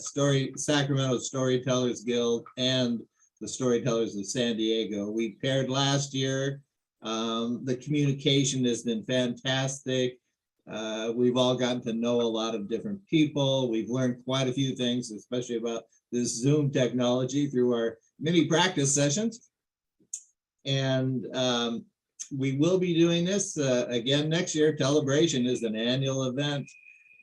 Sacramento Storytellers Guild and the Storytellers of San Diego. We paired last year. The communication has been fantastic. We've all gotten to know a lot of different people. We've learned quite a few things, especially about this Zoom technology through our mini practice sessions. And we will be doing this again next year. TELLABRATION is an annual event,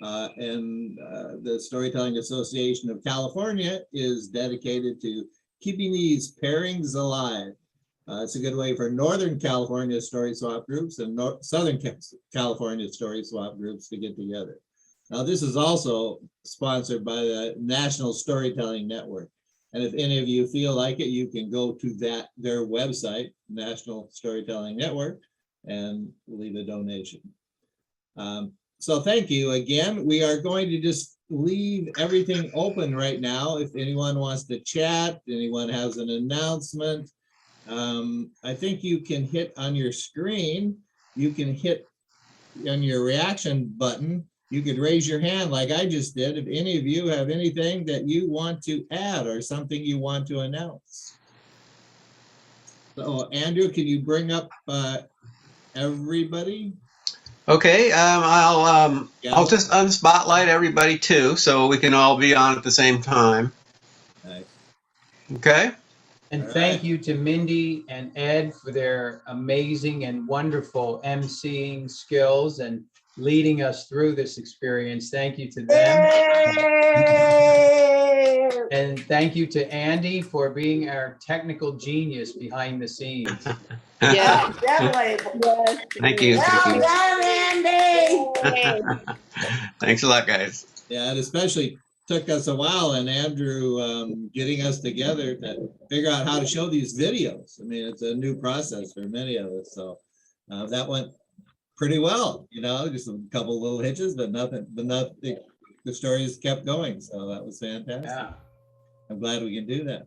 and the Storytelling Association of California is dedicated to keeping these pairings alive. It's a good way for Northern California story swap groups and Southern California story swap groups to get together. Now, this is also sponsored by the National Storytelling Network. And if any of you feel like it, you can go to their website, National Storytelling Network, and leave a donation. So thank you again. We are going to just leave everything open right now. If anyone wants to chat, anyone has an announcement, I think you can hit on your screen, you can hit on your reaction button. You could raise your hand like I just did if any of you have anything that you want to add or something you want to announce. So Andrew, can you bring up everybody? Okay, I'll Yeah. just unspotlight everybody too, so we can all be on at the same time. Nice. Okay. And All thank right. you to Mindy and Ed for their amazing and wonderful emceeing skills and leading us through this experience. Thank you to them. And thank you to Andy for being our technical genius behind the scenes. Yeah, definitely. Thank you. Thank Well you. done, Andy. Thanks a lot, guys. Yeah, it especially took us a while, and Andrew getting us together to figure out how to show these videos. I mean, it's a new process for many of us, so that went pretty well. You know, just a couple little hitches, but nothing. But nothing. The stories kept going, so that was fantastic. Yeah. I'm glad we can do that.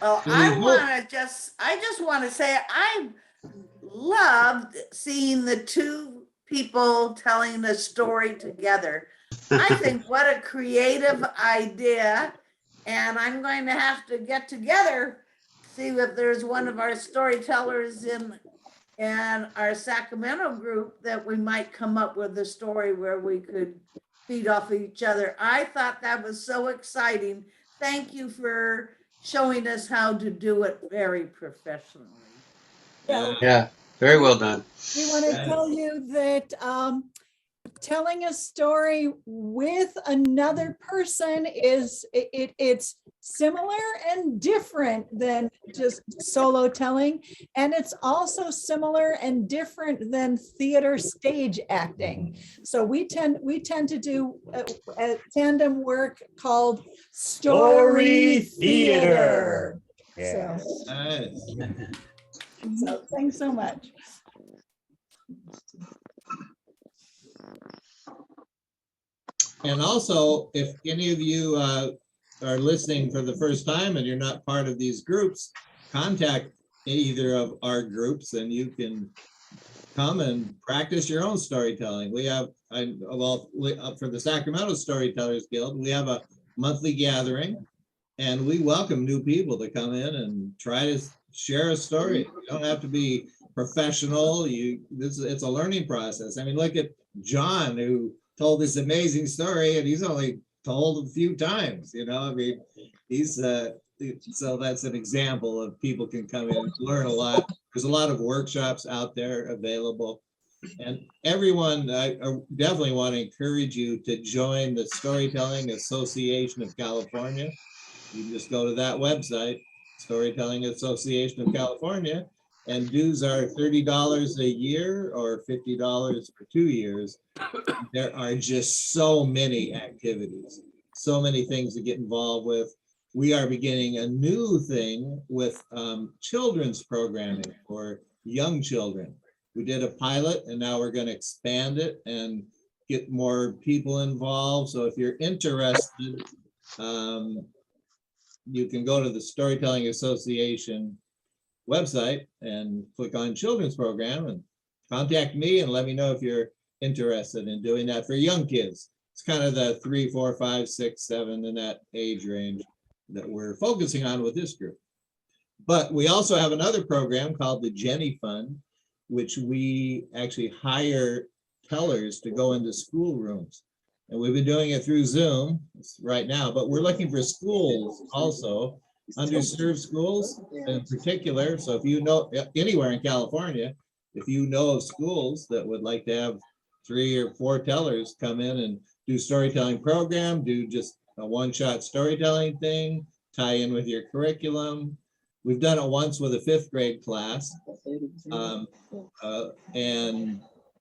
Well, And we hope- I just want to say I loved seeing the two people telling the story together. I think what a creative idea. And I'm going to have to get together, see if there's one of our storytellers in our Sacramento group that we might come up with a story where we could feed off each other. I thought that was so exciting. Thank you for showing us how to do it very professionally. Yeah, very well done. We want to tell you that telling a story with another person it's similar and different than just solo telling, and it's also similar and different than theater stage acting. So we tend to do a tandem work called story theater. Yeah. So thanks so much. And also, if any of you are listening for the first time and you're not part of these groups, contact either of our groups and you can come and practice your own storytelling. We have, for the Sacramento Storytellers Guild, we have a monthly gathering and we welcome new people to come in and try to share a story. You don't have to be professional. It's a learning process. I mean, look at John, who told this amazing story and he's only told a few times, you know. I mean, he's so that's an example of people can come in and learn a lot. There's a lot of workshops out there available, and everyone, I definitely want to encourage you to join the Storytelling Association of California. You can just go to that website, Storytelling Association of California, and dues are $30 a year or $50 for 2 years. There are just so many activities, so many things to get involved with. We are beginning a new thing with children's programming for young children. We did a pilot and now we're going to expand it and get more people involved. So if you're interested, you can go to the Storytelling Association website and click on children's program and contact me and let me know if you're interested in doing that for young kids. It's kind of the 3, 4, 5, 6, 7 in that age range that we're focusing on with this group. But we also have another program called the Jenny Fund, which we actually hire tellers to go into schoolrooms. And we've been doing it through Zoom right now, but we're looking for schools also, underserved schools in particular. So if you know anywhere in California, if you know of schools that would like to have 3 or 4 tellers come in and do storytelling program, do just a one-shot storytelling thing, tie in with your curriculum. We've done it once with a 5th grade class. And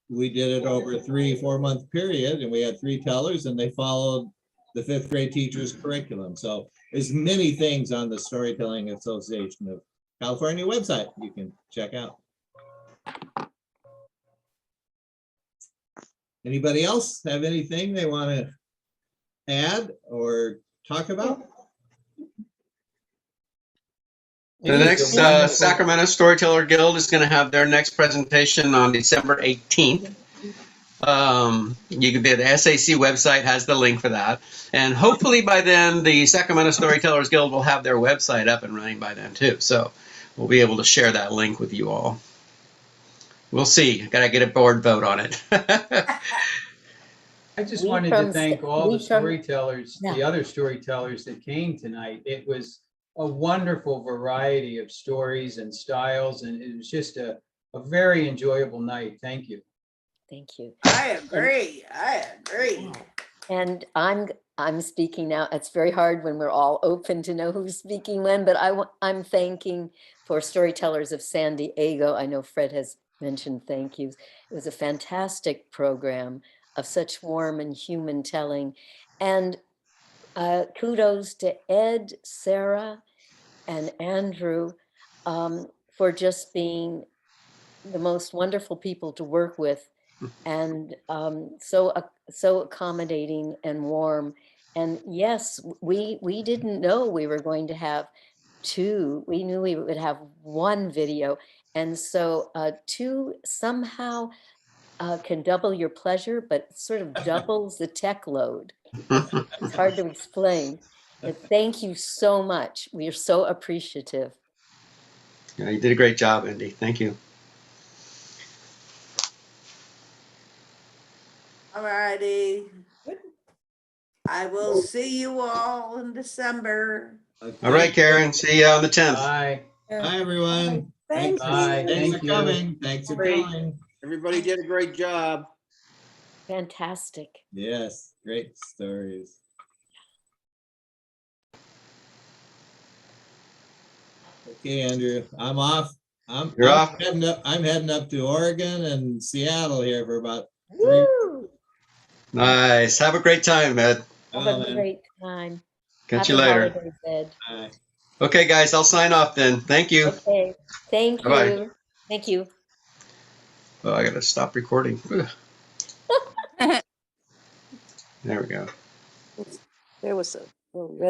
we did it over a 3-4 month period, and we had 3 tellers and they followed the 5th grade teacher's curriculum. So there's many things on the Storytelling Association of California website you can check out. Anybody else have anything they want to add or talk about? The next Sacramento Storyteller Guild is going to have their next presentation on December 18th. You can be the SAC website has the link for that. And hopefully by then, the Sacramento Storytellers Guild will have their website up and running by then too. So we'll be able to share that link with you all. We'll see. Got to get a board vote on it. I just We wanted from to St- thank all we the from- storytellers, the Yeah. other storytellers that came tonight. It was a wonderful variety of stories and styles, and it was just a very enjoyable night. Thank you. Thank you. I agree. I agree. And I'm speaking now. It's very hard when we're all open to know who's speaking when, but I'm thanking for Storytellers of San Diego. I know Fred has mentioned thank yous. It was a fantastic program of such warm and human telling. And kudos to Ed, Sarah, and Andrew for just being the most wonderful people to work with, and so accommodating and warm. And yes, we didn't know we were going to have two. We knew we would have one video, and so two somehow can double your pleasure, but sort of doubles the tech load. It's hard to explain. But thank you so much. We are so appreciative. Yeah, you did a great job, Andy. Thank you. All righty. I will see you all in December. All right, Karen. See you on the 10th. Bye. Hi, everyone. Thank Thanks. Bye. Thanks Thank for you. coming. Thanks for Great. coming. Everybody did a great job. Fantastic. Yes, great stories. Okay, Andrew, I'm off. You're I'm off? heading up. I'm heading up to Oregon and Seattle here for about 3. Woo! Nice. Have a great time, Ed. Have Oh, a man. great time. Catch you Happy later. holidays, Ed. Bye. Okay, guys, I'll sign off then. Thank you. Okay, thank Bye-bye. you. Thank you. Oh, I got to stop recording. Ugh. There we go. There was a little red